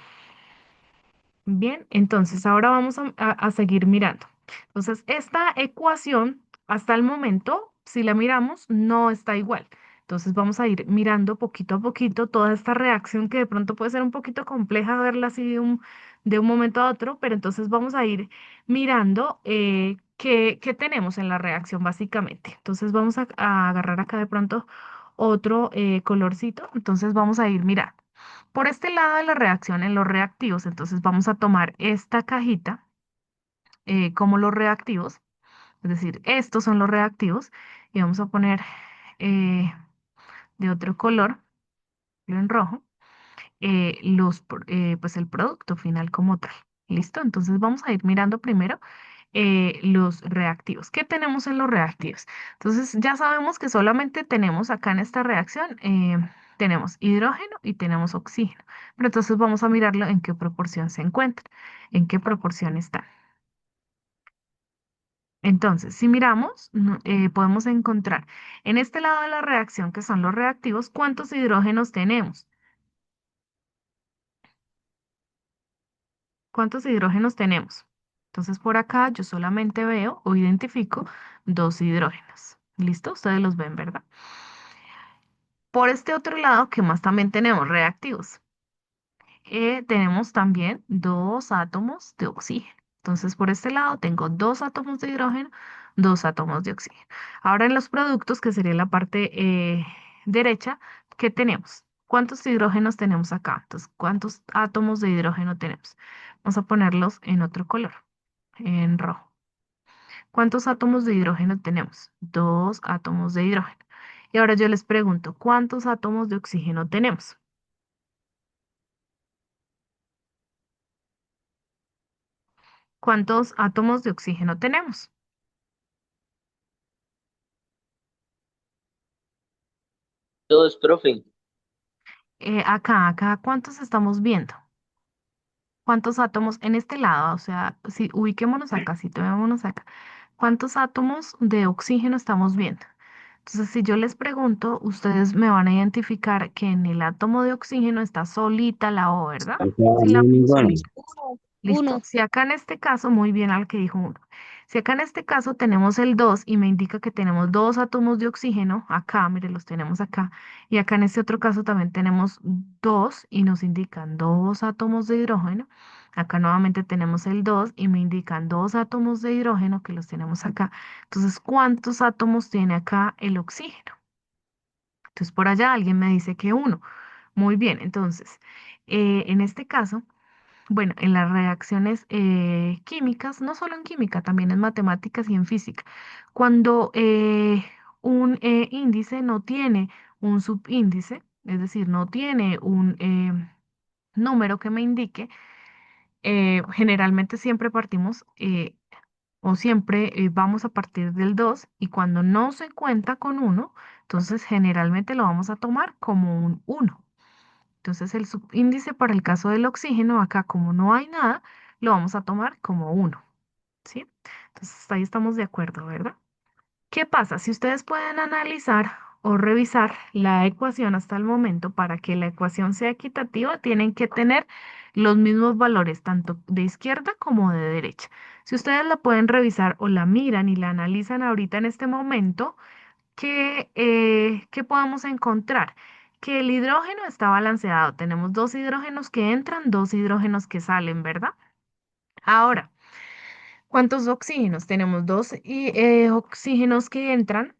Bien, entonces ahora vamos a seguir mirando. Entonces, esta ecuación, hasta el momento, si la miramos, no está igual. Entonces vamos a ir mirando poquito a poquito toda esta reacción que de pronto puede ser un poquito compleja verla así de un momento a otro, pero entonces vamos a ir mirando qué tenemos en la reacción básicamente. Entonces vamos a agarrar acá de pronto otro colorcito. Entonces vamos a ir mirando. Por este lado de la reacción en los reactivos, entonces vamos a tomar esta cajita como los reactivos, es decir, estos son los reactivos y vamos a poner eh, de otro color, en rojo, pues el producto final como tal. ¿Listo? Entonces vamos a ir mirando primero los reactivos. ¿Qué tenemos en los reactivos? Entonces ya sabemos que solamente tenemos acá en esta reacción, tenemos hidrógeno y tenemos oxígeno. Pero entonces vamos a mirarlo en qué proporción se encuentra, en qué proporción están. Entonces, si miramos, podemos encontrar en este lado de la reacción, que son los reactivos, ¿cuántos hidrógenos tenemos? ¿Cuántos hidrógenos tenemos? Entonces, por acá yo solamente veo o identifico dos hidrógenos. ¿Listo? Ustedes los ven, ¿verdad? Por este otro lado, ¿qué más también tenemos? Reactivos. Tenemos también dos átomos de oxígeno. Entonces, por este lado tengo dos átomos de hidrógeno, dos átomos de oxígeno. Ahora en los productos, que sería la parte derecha, ¿qué tenemos? ¿Cuántos hidrógenos tenemos acá? Entonces, ¿cuántos átomos de hidrógeno tenemos? Vamos a ponerlos en otro color, en rojo. ¿Cuántos átomos de hidrógeno tenemos? Dos átomos de hidrógeno. Y ahora yo les pregunto, ¿cuántos átomos de oxígeno tenemos? ¿Cuántos átomos de oxígeno tenemos? Todos, profe. Acá, ¿cuántos estamos viendo? ¿cuántos átomos en este lado? O sea, si ubiquémonos acá, si tomémonos acá, ¿cuántos átomos de oxígeno estamos viendo? Entonces, si yo les pregunto, ustedes me van a identificar que en el átomo de oxígeno está solita la O, ¿verdad? Acá Sí, la no hay vemos ninguno. solita. Uno, Listo. uno. Si acá en este caso, muy bien al que dijo uno. Si acá en este caso tenemos el 2 y me indica que tenemos dos átomos de oxígeno, acá, mire, los tenemos acá. Y acá en este otro caso también tenemos dos y nos indican dos átomos de hidrógeno. Acá nuevamente tenemos el 2 y me indican dos átomos de hidrógeno que los tenemos acá. Entonces, ¿cuántos átomos tiene acá el oxígeno? Entonces, por allá alguien me dice que uno. Muy bien, entonces, en este caso... Bueno, en las reacciones químicas, no solo en química, también en matemáticas y en física, cuando un índice no tiene un subíndice, es decir, no tiene un número que me indique, generalmente siempre partimos o siempre vamos a partir del 2 y cuando no se cuenta con uno, entonces generalmente lo vamos a tomar como un uno. Entonces el subíndice para el caso del oxígeno, acá como no hay nada, lo vamos a tomar como uno, ¿sí? Entonces ahí estamos de acuerdo, ¿verdad? ¿Qué pasa? Si ustedes pueden analizar o revisar la ecuación hasta el momento, para que la ecuación sea equitativa, tienen que tener los mismos valores, tanto de izquierda como de derecha. Si ustedes la pueden revisar o la miran y la analizan ahorita en este momento, ¿qué podemos encontrar? Que el hidrógeno está balanceado. Tenemos dos hidrógenos que entran, dos hidrógenos que salen, ¿verdad? Ahora, ¿cuántos oxígenos? Tenemos dos oxígenos que entran,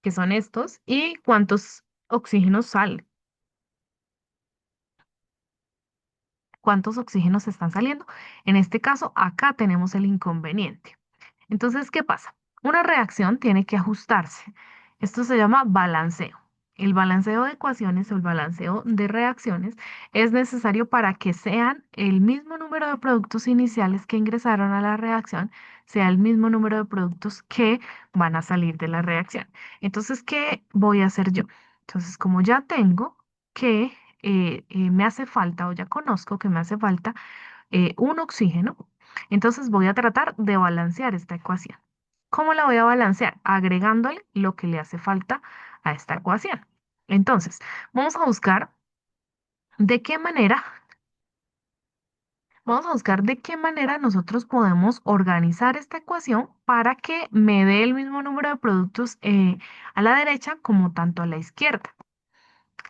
que son estos, y ¿cuántos oxígenos salen? ¿Cuántos oxígenos están saliendo? En este caso, acá tenemos el inconveniente. Entonces, ¿qué pasa? Una reacción tiene que ajustarse. Esto se llama balanceo. El balanceo de ecuaciones o el balanceo de reacciones es necesario para que sean el mismo número de productos iniciales que ingresaron a la reacción, sea el mismo número de productos que van a salir de la reacción. Entonces, ¿qué voy a hacer yo? Entonces, como ya tengo que me hace falta o ya conozco que me hace falta un oxígeno, entonces voy a tratar de balancear esta ecuación. ¿Cómo la voy a balancear? Agregándole lo que le hace falta a esta ecuación. Entonces, vamos a buscar de qué manera, vamos a buscar de qué manera nosotros podemos organizar esta ecuación para que me dé el mismo número de productos a la derecha como tanto a la izquierda.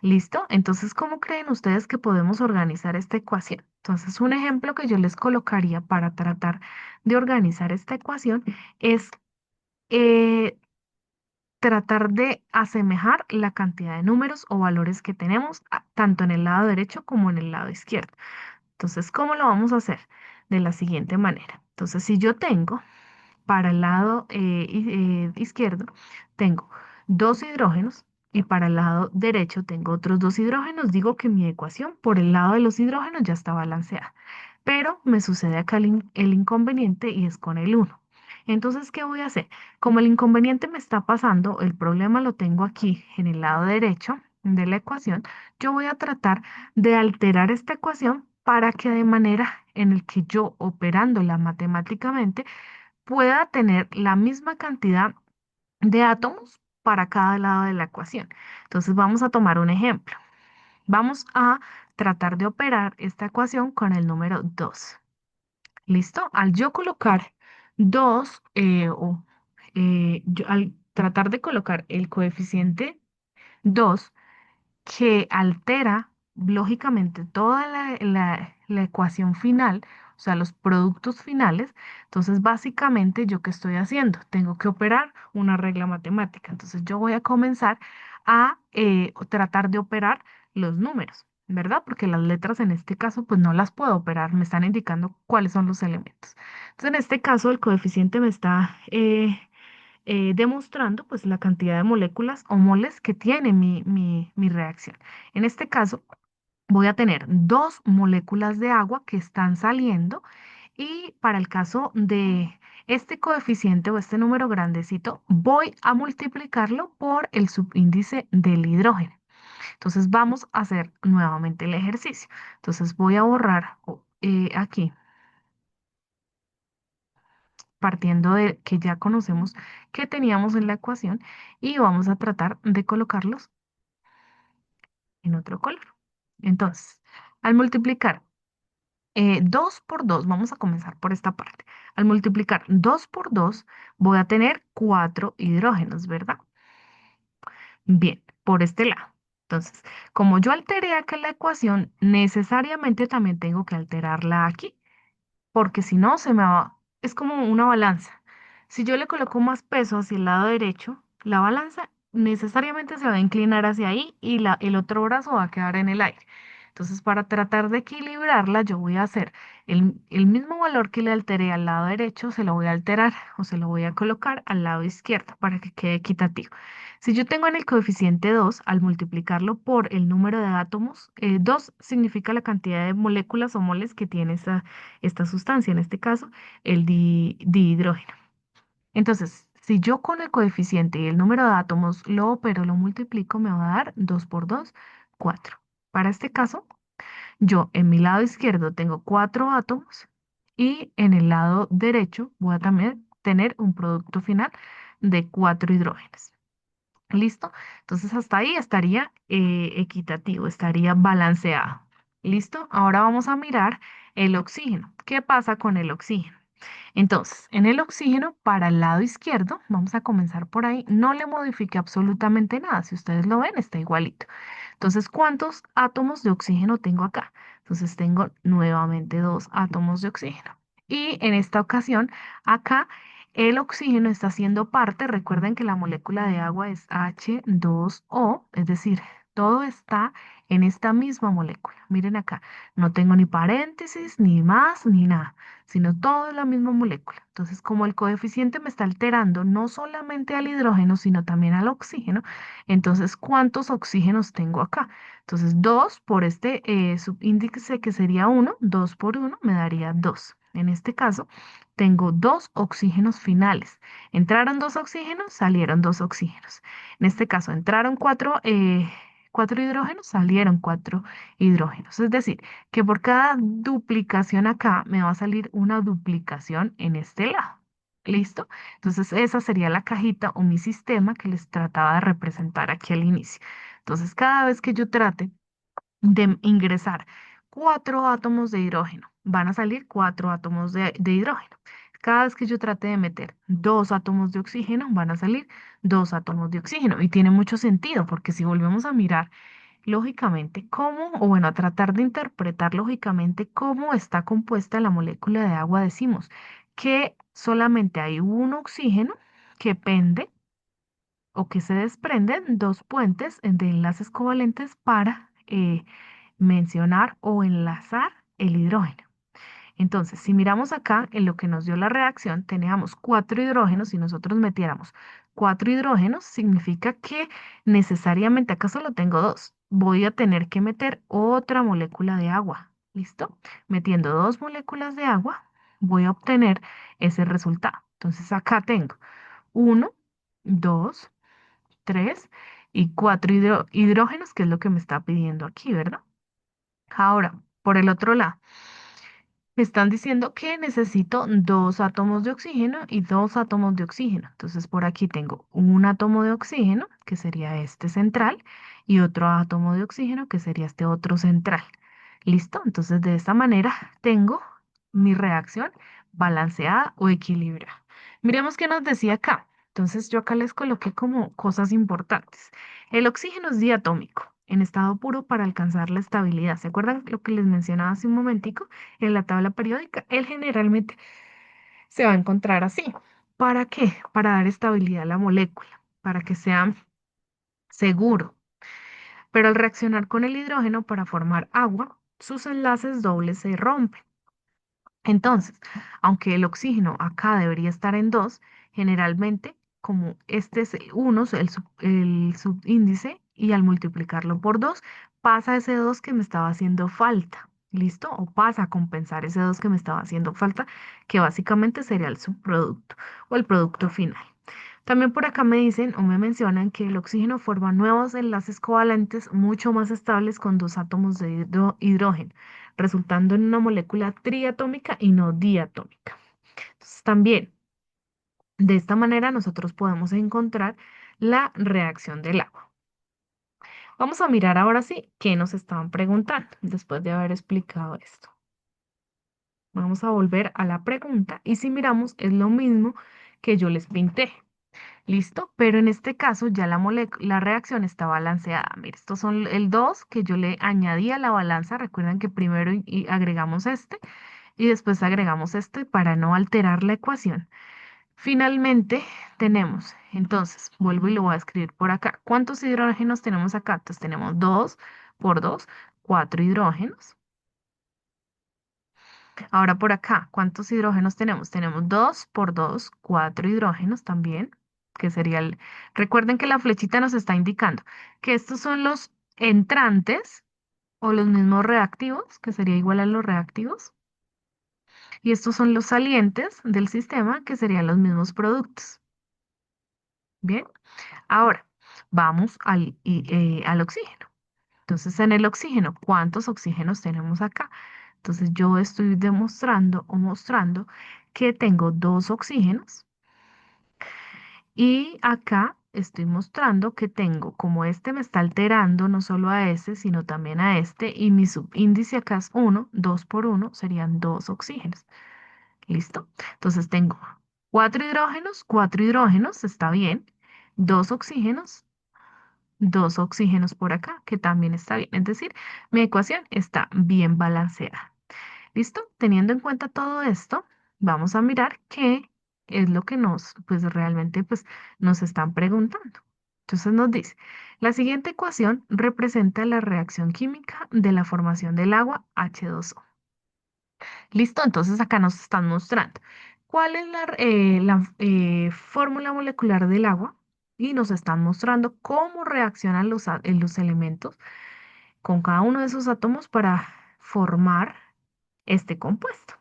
¿Listo? Entonces, ¿cómo creen ustedes que podemos organizar esta ecuación? Entonces, un ejemplo que yo les colocaría para tratar de organizar esta ecuación es eh, tratar de asemejar la cantidad de números o valores que tenemos tanto en el lado derecho como en el lado izquierdo. Entonces, ¿cómo lo vamos a hacer? De la siguiente manera. Entonces, si yo tengo para el lado izquierdo tengo dos hidrógenos y para el lado derecho tengo otros dos hidrógenos. Digo que mi ecuación por el lado de los hidrógenos ya está balanceada. Pero me sucede acá el inconveniente y es con el uno. Entonces, ¿qué voy a hacer? Como el inconveniente me está pasando, el problema lo tengo aquí en el lado derecho de la ecuación, yo voy a tratar de alterar esta ecuación para que de manera en el que yo operándola matemáticamente pueda tener la misma cantidad de átomos para cada lado de la ecuación. Entonces vamos a tomar un ejemplo. Vamos a tratar de operar esta ecuación con el número 2. ¿Listo? Al yo colocar 2, al tratar de colocar el coeficiente 2 que altera lógicamente toda la ecuación final, o sea, los productos finales. Entonces, básicamente, ¿yo qué estoy haciendo? Tengo que operar una regla matemática. Entonces, yo voy a comenzar a tratar de operar los números, ¿verdad? Porque las letras en este caso, pues no las puedo operar, me están indicando cuáles son los elementos. Entonces, en este caso, el coeficiente me está demostrando pues la cantidad de moléculas o moles que tiene mi reacción. En este caso, voy a tener dos moléculas de agua que están saliendo y para el caso de este coeficiente o este número grandecito, voy a multiplicarlo por el subíndice del hidrógeno. Entonces vamos a hacer nuevamente el ejercicio. Entonces voy a borrar aquí, partiendo de que ya conocemos que teníamos en la ecuación y vamos a tratar de colocarlos en otro color. Entonces, al multiplicar 2 por 2, vamos a comenzar por esta parte. Al multiplicar 2 por 2, voy a tener 4 hidrógenos, ¿verdad? Bien, por este lado. Entonces, como yo alteré acá la ecuación, necesariamente también tengo que alterarla aquí, porque si no, se me va, es como una balanza. Si yo le coloco más peso hacia el lado derecho, la balanza necesariamente se va a inclinar hacia ahí y el otro brazo va a quedar en el aire. Entonces, para tratar de equilibrarla, yo voy a hacer el mismo valor que le alteré al lado derecho, se lo voy a alterar o se lo voy a colocar al lado izquierdo para que quede equitativo. Si yo tengo en el coeficiente 2, al multiplicarlo por el número de átomos, 2 significa la cantidad de moléculas o moles que tiene esta sustancia, en este caso, el dihidrógeno. Entonces, si yo con el coeficiente y el número de átomos lo opero, lo multiplico, me va a dar 2 por 2, 4. Para este caso, yo en mi lado izquierdo tengo 4 átomos y en el lado derecho voy a también tener un producto final de 4 hidrógenos. ¿Listo? Entonces hasta ahí estaría equitativo, estaría balanceado. ¿Listo? Ahora vamos a mirar el oxígeno. ¿Qué pasa con el oxígeno? Entonces, en el oxígeno, para el lado izquierdo, vamos a comenzar por ahí, no le modifique absolutamente nada. Si ustedes lo ven, está igualito. Entonces, ¿cuántos átomos de oxígeno tengo acá? Entonces, tengo nuevamente 2 átomos de oxígeno. Y en esta ocasión, acá, el oxígeno está siendo parte, recuerden que la molécula de agua es H2O, es decir, todo está en esta misma molécula. Miren acá, no tengo ni paréntesis, ni más, ni nada, sino todo es la misma molécula. Entonces, como el coeficiente me está alterando no solamente al hidrógeno, sino también al oxígeno, entonces, ¿cuántos oxígenos tengo acá? Entonces, 2 por este subíndice que sería 1, 2 por 1 me daría 2. En este caso, tengo 2 oxígenos finales. Entraron 2 oxígenos, salieron 2 oxígenos. En este caso, entraron 4 hidrógenos, salieron 4 hidrógenos. Es decir, que por cada duplicación acá me va a salir una duplicación en este lado. ¿Listo? Entonces esa sería la cajita o mi sistema que les trataba de representar aquí al inicio. Entonces cada vez que yo trate de ingresar 4 átomos de hidrógeno, van a salir 4 átomos de hidrógeno. Cada vez que yo trate de meter 2 átomos de oxígeno, van a salir 2 átomos de oxígeno. Y tiene mucho sentido porque si volvemos a mirar lógicamente cómo, o bueno, a tratar de interpretar lógicamente cómo está compuesta la molécula de agua, decimos que solamente hay un oxígeno que pende o que se desprenden 2 puentes de enlaces covalentes para mencionar o enlazar el hidrógeno. Entonces, si miramos acá, en lo que nos dio la reacción, teníamos 4 hidrógenos. Si nosotros metiéramos 4 hidrógenos, significa que necesariamente acá solo tengo 2. Voy a tener que meter otra molécula de agua. ¿Listo? Metiendo 2 moléculas de agua, voy a obtener ese resultado. Entonces, acá tengo 1, 2, 3 y 4 hidrógenos, que es lo que me está pidiendo aquí, ¿verdad? Ahora, por el otro lado. Me están diciendo que necesito 2 átomos de oxígeno y 2 átomos de oxígeno. Entonces por aquí tengo un átomo de oxígeno, que sería este central, y otro átomo de oxígeno, que sería este otro central. ¿Listo? Entonces de esta manera tengo mi reacción balanceada o equilibrada. Miremos qué nos decía acá. Entonces yo acá les coloqué como cosas importantes. El oxígeno es diatómico en estado puro para alcanzar la estabilidad. ¿Se acuerdan lo que les mencionaba hace un momentico? En la tabla periódica, él generalmente se va a encontrar así. ¿Para qué? Para dar estabilidad a la molécula, para que sea seguro. Pero al reaccionar con el hidrógeno para formar agua, sus enlaces dobles se rompen. Entonces, aunque el oxígeno acá debería estar en 2, generalmente, como este es el 1, el subíndice, y al multiplicarlo por 2, pasa ese 2 que me estaba haciendo falta. ¿Listo? O pasa a compensar ese 2 que me estaba haciendo falta, que básicamente sería el subproducto o el producto final. También por acá me dicen o me mencionan que el oxígeno forma nuevos enlaces covalentes mucho más estables con dos átomos de hidrógeno, resultando en una molécula triatómica y no diatómica. Entonces, también de esta manera nosotros podemos encontrar la reacción del agua. Vamos a mirar ahora sí qué nos estaban preguntando después de haber explicado esto. Vamos a volver a la pregunta y si miramos es lo mismo que yo les pinté. ¿Listo? Pero en este caso ya la reacción está balanceada. Mire, estos son el 2 que yo le añadí a la balanza. Recuerden que primero y agregamos este y después agregamos este para no alterar la ecuación. Finalmente tenemos, entonces, vuelvo y lo voy a escribir por acá. ¿Cuántos hidrógenos tenemos acá? Entonces tenemos 2 por 2, 4 hidrógenos. Ahora por acá, ¿cuántos hidrógenos tenemos? Tenemos 2 por 2, 4 hidrógenos también, que sería el... Recuerden que la flechita nos está indicando que estos son los entrantes o los mismos reactivos, que sería igual a los reactivos, y estos son los salientes del sistema, que serían los mismos productos. Bien, ahora vamos al oxígeno. Entonces, en el oxígeno, ¿cuántos oxígenos tenemos acá? Entonces, yo estoy demostrando o mostrando que tengo dos oxígenos y acá estoy mostrando que tengo, como este me está alterando no solo a este, sino también a este, y mi subíndice acá es 1, 2 por uno serían dos oxígenos. ¿Listo? Entonces, tengo cuatro hidrógenos, está bien, dos oxígenos por acá, que también está bien. Es decir, mi ecuación está bien balanceada. ¿Listo? Teniendo en cuenta todo esto, vamos a mirar qué es lo que pues realmente, pues, nos están preguntando. Entonces nos dice, la siguiente ecuación representa la reacción química de la formación del agua H2O. ¿Listo? Entonces acá nos están mostrando cuál es la fórmula molecular del agua y nos están mostrando cómo reaccionan los elementos con cada uno de esos átomos para formar este compuesto.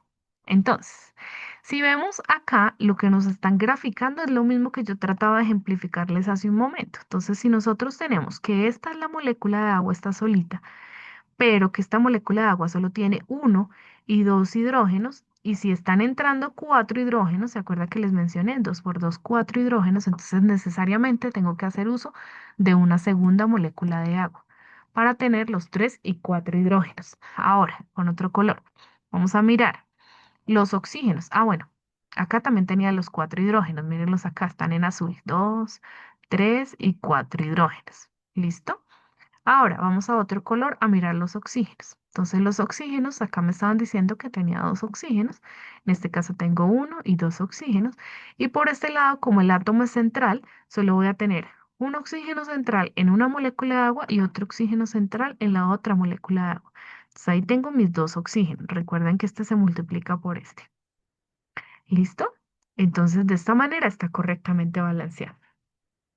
Entonces, si vemos acá, lo que nos están graficando es lo mismo que yo trataba de ejemplificarles hace un momento. Entonces, si nosotros tenemos que esta es la molécula de agua, está solita, pero que esta molécula de agua solo tiene uno y dos hidrógenos, y si están entrando cuatro hidrógenos, ¿se acuerda que les mencioné? Dos por dos, cuatro hidrógenos, entonces necesariamente tengo que hacer uso de una segunda molécula de agua para tener los tres y cuatro hidrógenos. Ahora, con otro color, vamos a mirar los oxígenos. Ah, bueno, acá también tenía los cuatro hidrógenos, mírenlos acá, están en azul, dos, tres y cuatro hidrógenos. ¿Listo? Ahora vamos a otro color a mirar los oxígenos. Entonces los oxígenos, acá me estaban diciendo que tenía dos oxígenos. En este caso tengo uno y dos oxígenos. Y por este lado, como el átomo es central, solo voy a tener un oxígeno central en una molécula de agua y otro oxígeno central en la otra molécula de agua. Entonces ahí tengo mis dos oxígenos. Recuerden que este se multiplica por este. ¿Listo? Entonces de esta manera está correctamente balanceado.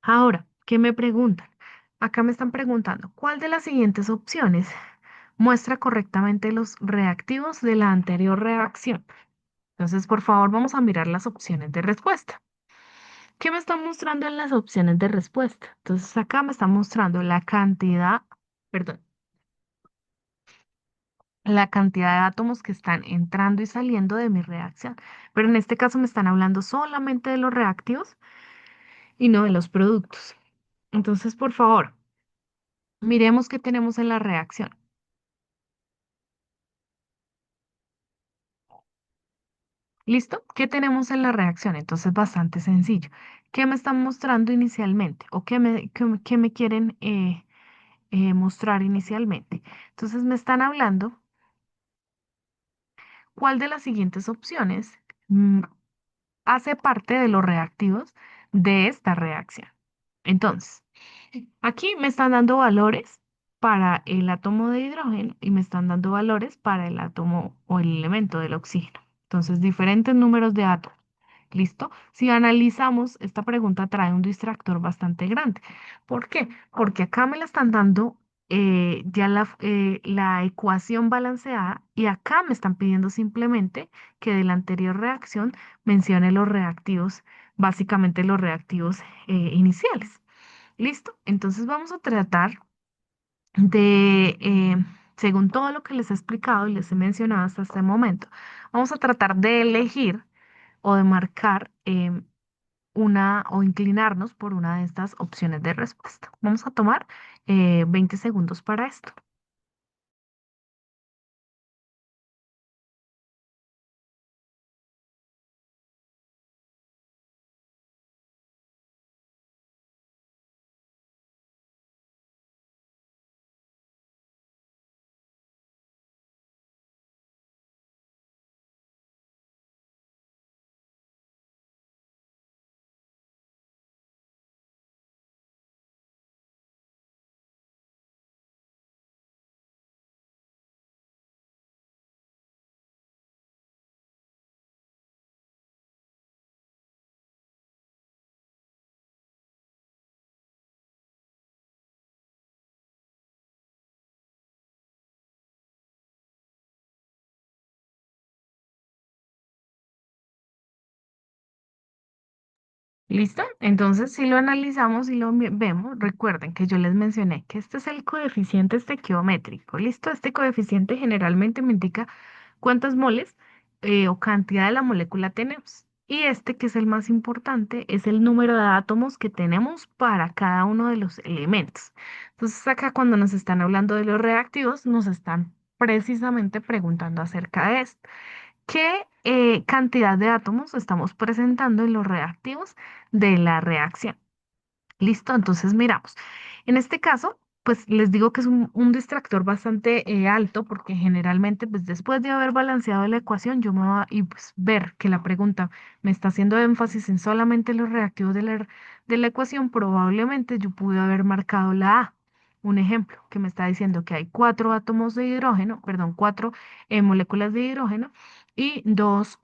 Ahora, ¿qué me preguntan? Acá me están preguntando, ¿cuál de las siguientes opciones muestra correctamente los reactivos de la anterior reacción? Entonces, por favor, vamos a mirar las opciones de respuesta. ¿Qué me están mostrando en las opciones de respuesta? Entonces, acá me están mostrando perdón, la cantidad de átomos que están entrando y saliendo de mi reacción. Pero en este caso me están hablando solamente de los reactivos y no de los productos. Entonces, por favor, miremos qué tenemos en la reacción. ¿Listo? ¿Qué tenemos en la reacción? Entonces, bastante sencillo. ¿Qué me están mostrando inicialmente? ¿O qué me quieren mostrar inicialmente? Entonces, me están hablando cuál de las siguientes opciones hace parte de los reactivos de esta reacción. Entonces, aquí me están dando valores para el átomo de hidrógeno y me están dando valores para el átomo o el elemento del oxígeno. Entonces, diferentes números de átomos. ¿Listo? Si analizamos, esta pregunta trae un distractor bastante grande. ¿Por qué? Porque acá me la están dando ya la ecuación balanceada y acá me están pidiendo simplemente que de la anterior reacción mencione los reactivos, básicamente los reactivos iniciales. ¿Listo? Entonces vamos a tratar de, según todo lo que les he explicado y les he mencionado hasta este momento, vamos a tratar de elegir o de marcar una o inclinarnos por una de estas opciones de respuesta. Vamos a tomar 20 segundos para esto. ¿Listo? Entonces, si lo analizamos y vemos, recuerden que yo les mencioné que este es el coeficiente estequiométrico. ¿Listo? Este coeficiente generalmente me indica cuántas moles o cantidad de la molécula tenemos. Y este, que es el más importante, es el número de átomos que tenemos para cada uno de los elementos. Entonces, acá cuando nos están hablando de los reactivos, nos están precisamente preguntando acerca de esto. ¿Qué cantidad de átomos estamos presentando en los reactivos de la reacción? Listo, entonces miramos. En este caso, pues les digo que es un distractor bastante alto porque generalmente, pues después de haber balanceado la ecuación, yo me voy a y pues, ver que la pregunta me está haciendo énfasis en solamente los reactivos de la ecuación, probablemente yo pude haber marcado la A. Un ejemplo que me está diciendo que hay cuatro átomos de hidrógeno, perdón, cuatro moléculas de hidrógeno y dos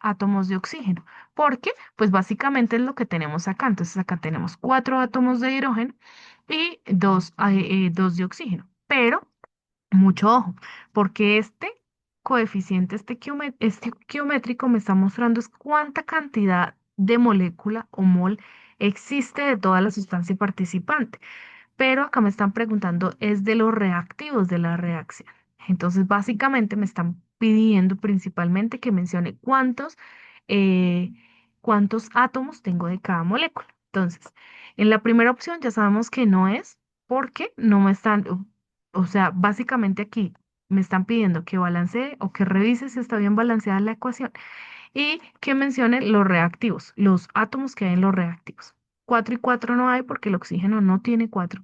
átomos de oxígeno. ¿Por qué? Pues básicamente es lo que tenemos acá. Entonces acá tenemos cuatro átomos de hidrógeno y dos de oxígeno. Pero mucho ojo, porque este coeficiente, este geométrico me está mostrando es cuánta cantidad de molécula o mol existe de toda la sustancia participante, pero acá me están preguntando es de los reactivos de la reacción. Entonces, básicamente me están pidiendo principalmente que mencione eh, cuántos átomos tengo de cada molécula. Entonces, en la primera opción ya sabemos que no es porque no me están, o sea, básicamente aquí me están pidiendo que balancee o que revise si está bien balanceada la ecuación y que mencione los reactivos, los átomos que hay en los reactivos. 4 y 4 no hay porque el oxígeno no tiene 4.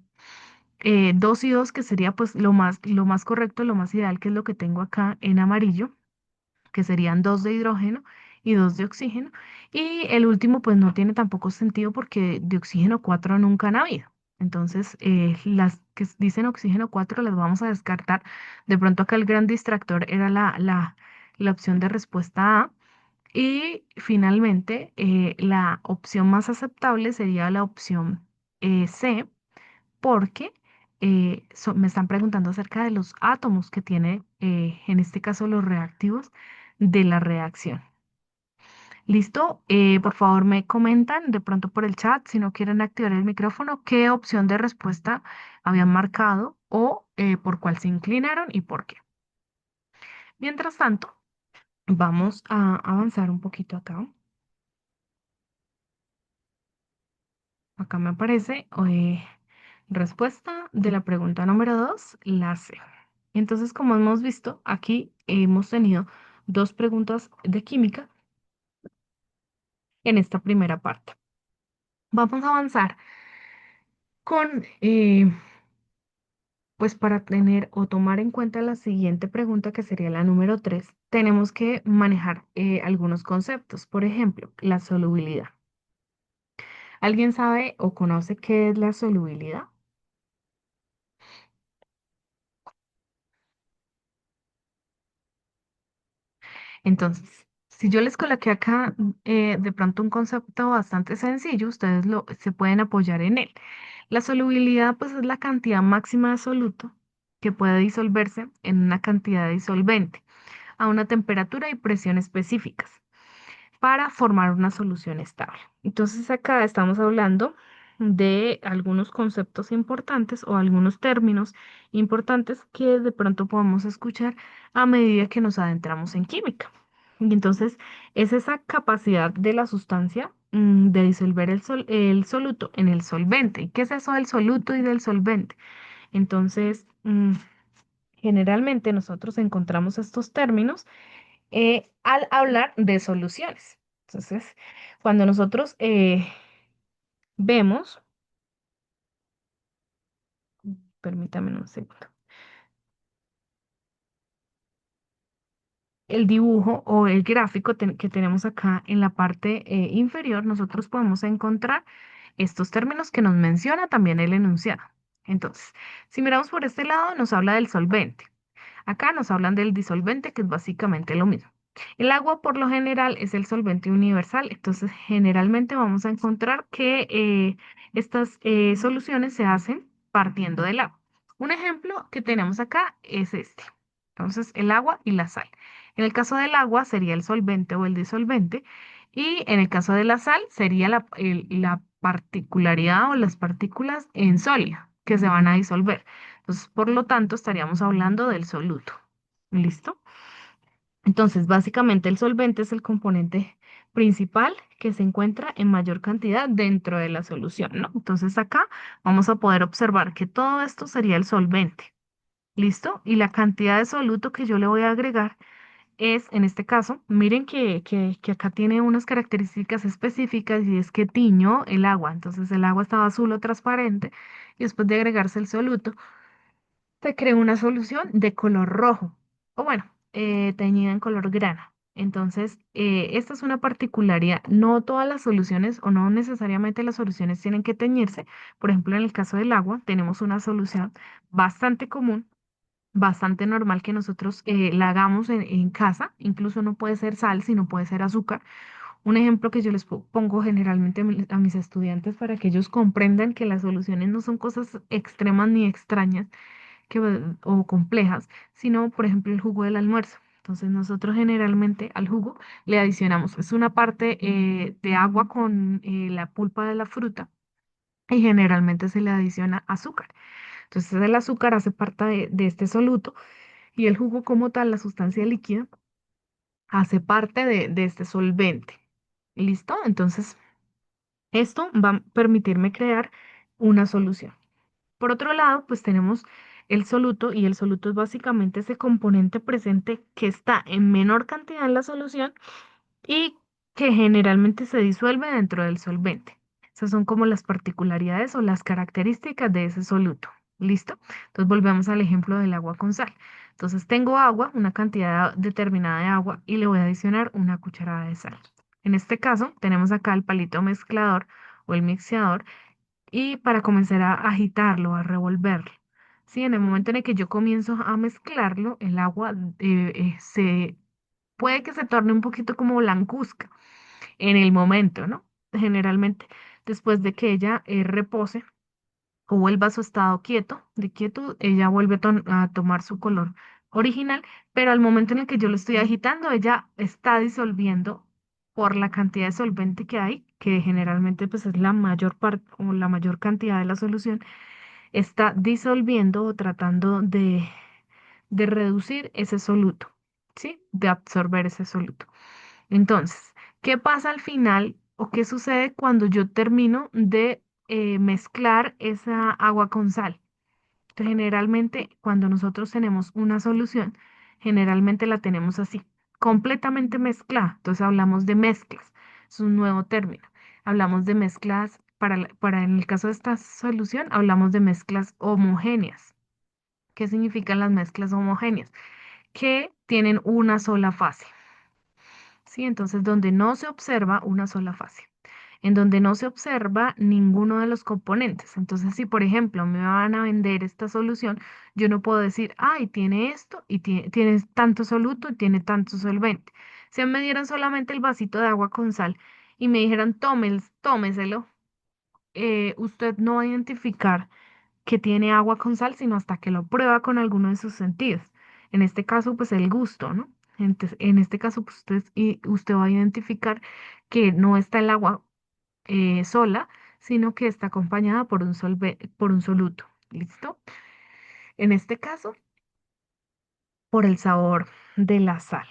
2 y 2 que sería pues lo más correcto, lo más ideal, que es lo que tengo acá en amarillo, que serían 2 de hidrógeno y 2 de oxígeno. Y el último pues no tiene tampoco sentido porque de oxígeno 4 nunca han habido. Entonces, las que dicen oxígeno 4 las vamos a descartar. De pronto acá el gran distractor era la opción de respuesta A. Y finalmente, la opción más aceptable sería la opción C, porque me están preguntando acerca de los átomos que tiene, en este caso, los reactivos de la reacción. ¿Listo? Por favor, me comentan de pronto por el chat si no quieren activar el micrófono, qué opción de respuesta habían marcado o por cuál se inclinaron y por qué. Mientras tanto, vamos a avanzar un poquito acá. Acá me aparece respuesta de la pregunta número 2, la C. Entonces, como hemos visto, aquí hemos tenido dos preguntas de química en esta primera parte. Vamos a avanzar con, pues para tener o tomar en cuenta la siguiente pregunta, que sería la número 3, tenemos que manejar algunos conceptos. Por ejemplo, la solubilidad. ¿Alguien sabe o conoce qué es la solubilidad? Entonces, Si yo les coloqué acá de pronto un concepto bastante sencillo, ustedes se pueden apoyar en él. La solubilidad pues es la cantidad máxima de soluto que puede disolverse en una cantidad de disolvente a una temperatura y presión específicas para formar una solución estable. Entonces acá estamos hablando de algunos conceptos importantes o algunos términos importantes que de pronto podemos escuchar a medida que nos adentramos en química. Y entonces es esa capacidad de la sustancia de disolver el soluto en el solvente. ¿Y qué es eso del soluto y del solvente? Entonces, generalmente nosotros encontramos estos términos al hablar de soluciones. Entonces, cuando nosotros vemos, permítame un segundo, el dibujo o el gráfico que tenemos acá en la parte inferior, nosotros podemos encontrar estos términos que nos menciona también el enunciado. Entonces, si miramos por este lado, nos habla del solvente. Acá nos hablan del disolvente, que es básicamente lo mismo. El agua, por lo general, es el solvente universal. Entonces, generalmente vamos a encontrar que estas soluciones se hacen partiendo del agua. Un ejemplo que tenemos acá es este. Entonces, el agua y la sal. En el caso del agua sería el solvente o el disolvente. Y en el caso de la sal sería la particularidad o las partículas en sólido que se van a disolver. Entonces, por lo tanto, estaríamos hablando del soluto. ¿Listo? Entonces, básicamente el solvente es el componente principal que se encuentra en mayor cantidad dentro de la solución, ¿no? Entonces, acá vamos a poder observar que todo esto sería el solvente. ¿Listo? Y la cantidad de soluto que yo le voy a agregar es, en este caso, miren que acá tiene unas características específicas y es que tiñó el agua. Entonces, el agua estaba azul o transparente y después de agregarse el soluto, te creo una solución de color rojo, o bueno, teñida en color grana. Entonces, esta es una particularidad. No todas las soluciones o no necesariamente las soluciones tienen que teñirse. Por ejemplo, en el caso del agua, tenemos una solución bastante común, bastante normal que nosotros la hagamos en casa. Incluso no puede ser sal, sino puede ser azúcar. Un ejemplo que yo les pongo generalmente a mis estudiantes para que ellos comprendan que las soluciones no son cosas extremas ni extrañas o complejas, sino, por ejemplo, el jugo del almuerzo. Entonces, nosotros generalmente al jugo le adicionamos, es una parte de agua con la pulpa de la fruta y generalmente se le adiciona azúcar. Entonces, el azúcar hace parte de este soluto y el jugo como tal, la sustancia líquida, hace parte de este solvente. ¿Listo? Entonces, esto va a permitirme crear una solución. Por otro lado, pues tenemos el soluto y el soluto es básicamente ese componente presente que está en menor cantidad en la solución y que generalmente se disuelve dentro del solvente. Esas son como las particularidades o las características de ese soluto. ¿Listo? Entonces volvemos al ejemplo del agua con sal. Entonces tengo agua, una cantidad determinada de agua y le voy a adicionar una cucharada de sal. En este caso tenemos acá el palito mezclador o el mixeador y para comenzar a agitarlo, a revolverlo. Sí, en el momento en el que yo comienzo a mezclarlo, el agua puede que se torne un poquito como blancuzca en el momento, ¿no? Generalmente, después de que ella repose o vuelva a su estado quieto, de quieto, ella vuelve a tomar su color original, pero al momento en el que yo lo estoy agitando, ella está disolviendo por la cantidad de solvente que hay, que generalmente pues es la mayor parte o la mayor cantidad de la solución, está disolviendo o tratando de reducir ese soluto, ¿sí? De absorber ese soluto. Entonces, ¿qué pasa al final o qué sucede cuando yo termino de mezclar esa agua con sal? Entonces, generalmente, cuando nosotros tenemos una solución, generalmente la tenemos así, completamente mezclada. Entonces, hablamos de mezclas, es un nuevo término. Hablamos de mezclas, en el caso de esta solución, hablamos de mezclas homogéneas. ¿Qué significan las mezclas homogéneas? Que tienen una sola fase. ¿Sí? Entonces, donde no se observa una sola fase, en donde no se observa ninguno de los componentes. Entonces, si por ejemplo me van a vender esta solución, yo no puedo decir, ay, tiene esto y tiene tanto soluto y tiene tanto solvente, Si a mí me dieran solamente el vasito de agua con sal y me dijeran, tómeselo, usted no va a identificar que tiene agua con sal, sino hasta que lo prueba con alguno de sus sentidos. En este caso, pues el gusto, ¿no? Entonces, en este caso, pues usted va a identificar que no está el agua sola, sino que está acompañada por por un soluto. ¿Listo? En este caso, por el sabor de la sal.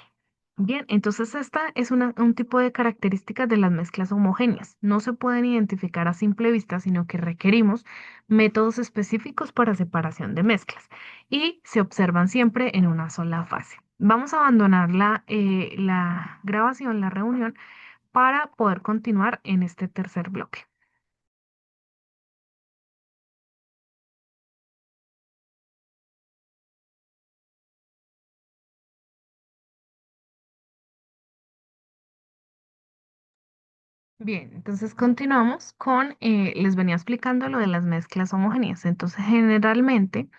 Bien, entonces esta es un tipo de características de las mezclas homogéneas. No se pueden identificar a simple vista, sino que requerimos métodos específicos para separación de mezclas y se observan siempre en una sola fase. Vamos a abandonar la grabación, la reunión, para poder continuar en este tercer bloque. Bien, entonces continuamos con, les venía explicando lo de las mezclas homogéneas. Entonces, generalmente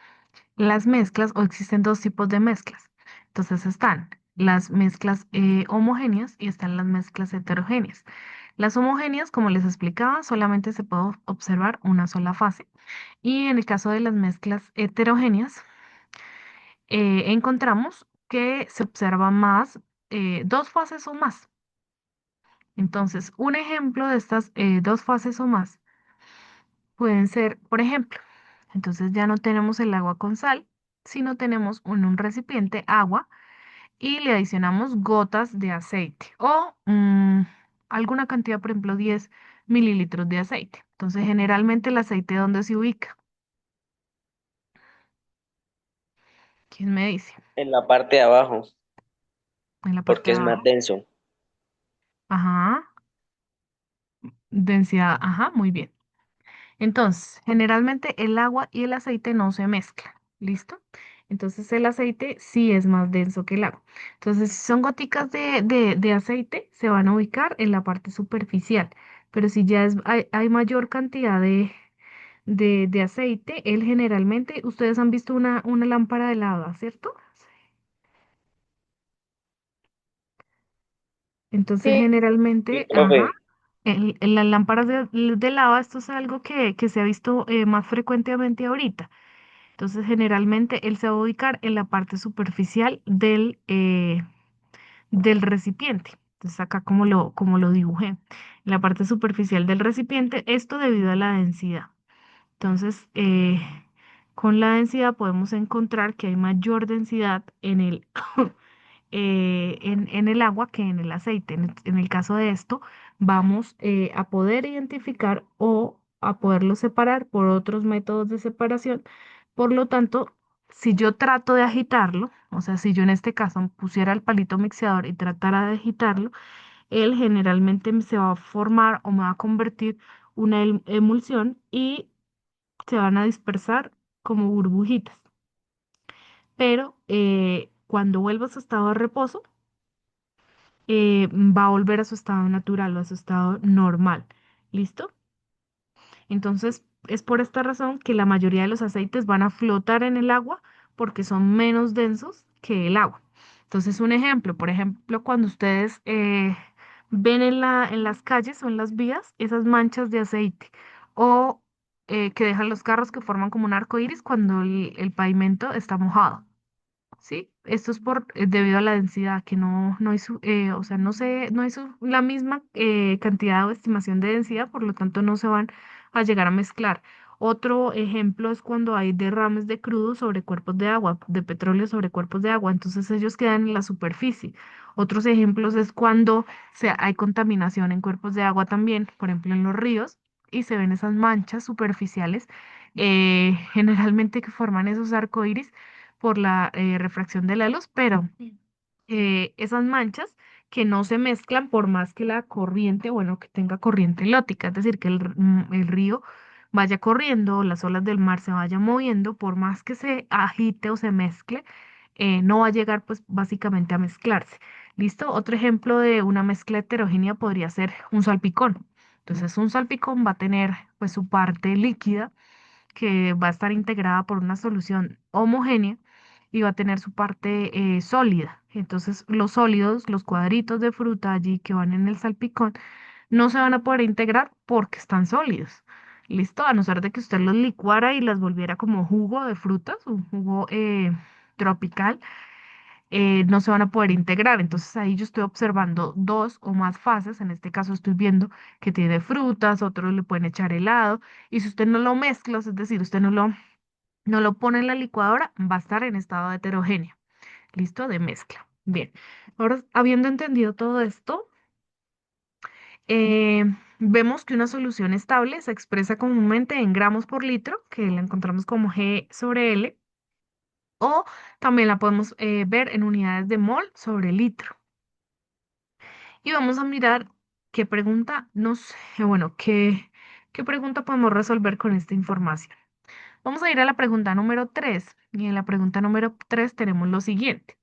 las mezclas, o existen dos tipos de mezclas. Entonces están las mezclas homogéneas y están las mezclas heterogéneas. Las homogéneas, como les explicaba, solamente se puede observar una sola fase. Y en el caso de las mezclas heterogéneas, encontramos que se observan más, dos fases o más. Entonces, un ejemplo de estas dos fases o más pueden ser, por ejemplo, entonces ya no tenemos el agua con sal, sino tenemos en un recipiente agua y le adicionamos gotas de aceite o alguna cantidad, por ejemplo, 10 mililitros de aceite. Entonces, generalmente el aceite, ¿dónde se ubica? ¿Quién me dice? En la parte de abajo, En la parte porque de es más abajo. denso. Ajá, densidad, ajá, muy bien. Entonces, generalmente el agua y el aceite no se mezclan, ¿listo? Entonces el aceite sí es más denso que el agua. Entonces, si son goticas de aceite, se van a ubicar en la parte superficial. Pero si ya hay mayor cantidad de aceite, él generalmente, ustedes han visto una lámpara de lava, ¿cierto? Entonces, Sí, sí, generalmente, ajá, profe. en las lámparas de lava, esto es algo que se ha visto más frecuentemente ahorita. Entonces, generalmente él se va a ubicar en la parte superficial del recipiente. Entonces, acá como lo dibujé, en la parte superficial del recipiente, esto debido a la densidad. Entonces, con la densidad podemos encontrar que hay mayor densidad en el agua que en el aceite. En el caso de esto, vamos a poder identificar o a poderlo separar por otros métodos de separación. Por lo tanto, si yo trato de agitarlo, o sea, si yo en este caso pusiera el palito mixeador y tratara de agitarlo, él generalmente se va a formar o me va a convertir una emulsión y se van a dispersar como burbujitas. Pero cuando vuelva a su estado de reposo, va a volver a su estado natural o a su estado normal. ¿Listo? Entonces, es por esta razón que la mayoría de los aceites van a flotar en el agua porque son menos densos que el agua. Entonces, un ejemplo, por ejemplo, cuando ustedes ven en las calles o en las vías esas manchas de aceite o que dejan los carros que forman como un arco iris cuando el pavimento está mojado. Sí, esto es debido a la densidad, que no hay o sea, no hay la misma cantidad o estimación de densidad, por lo tanto no se van a llegar a mezclar. Otro ejemplo es cuando hay derrames de crudo sobre cuerpos de agua, de petróleo sobre cuerpos de agua, entonces ellos quedan en la superficie. Otros ejemplos es cuando hay contaminación en cuerpos de agua también, por ejemplo en los ríos, y se ven esas manchas superficiales, generalmente que forman esos arcoíris por la refracción de la luz, pero esas manchas que no se mezclan por más que la corriente, bueno, que tenga corriente lótica, es decir, que el río vaya corriendo, las olas del mar se vayan moviendo, por más que se agite o se mezcle, no va a llegar pues básicamente a mezclarse. ¿Listo? Otro ejemplo de una mezcla heterogénea podría ser un salpicón. Entonces, un salpicón va a tener pues su parte líquida que va a estar integrada por una solución homogénea y va a tener su parte sólida. Entonces, los sólidos, los cuadritos de fruta allí que van en el salpicón, no se van a poder integrar porque están sólidos. ¿Listo? A no ser de que usted los licuara y las volviera como jugo de frutas, un jugo tropical, no se van a poder integrar. Entonces ahí yo estoy observando dos o más fases. En este caso estoy viendo que tiene frutas, otros le pueden echar helado. Y si usted no lo mezcla, es decir, usted no lo pone en la licuadora, va a estar en estado heterogéneo. ¿Listo? De mezcla. Bien. Ahora, habiendo entendido todo esto, eh, vemos que una solución estable se expresa comúnmente en gramos por litro, que la encontramos como G sobre L, o también la podemos ver en unidades de mol sobre litro. Y vamos a mirar qué pregunta nos, bueno, qué pregunta podemos resolver con esta información. Vamos a ir a la pregunta número 3 y en la pregunta número 3 tenemos lo siguiente.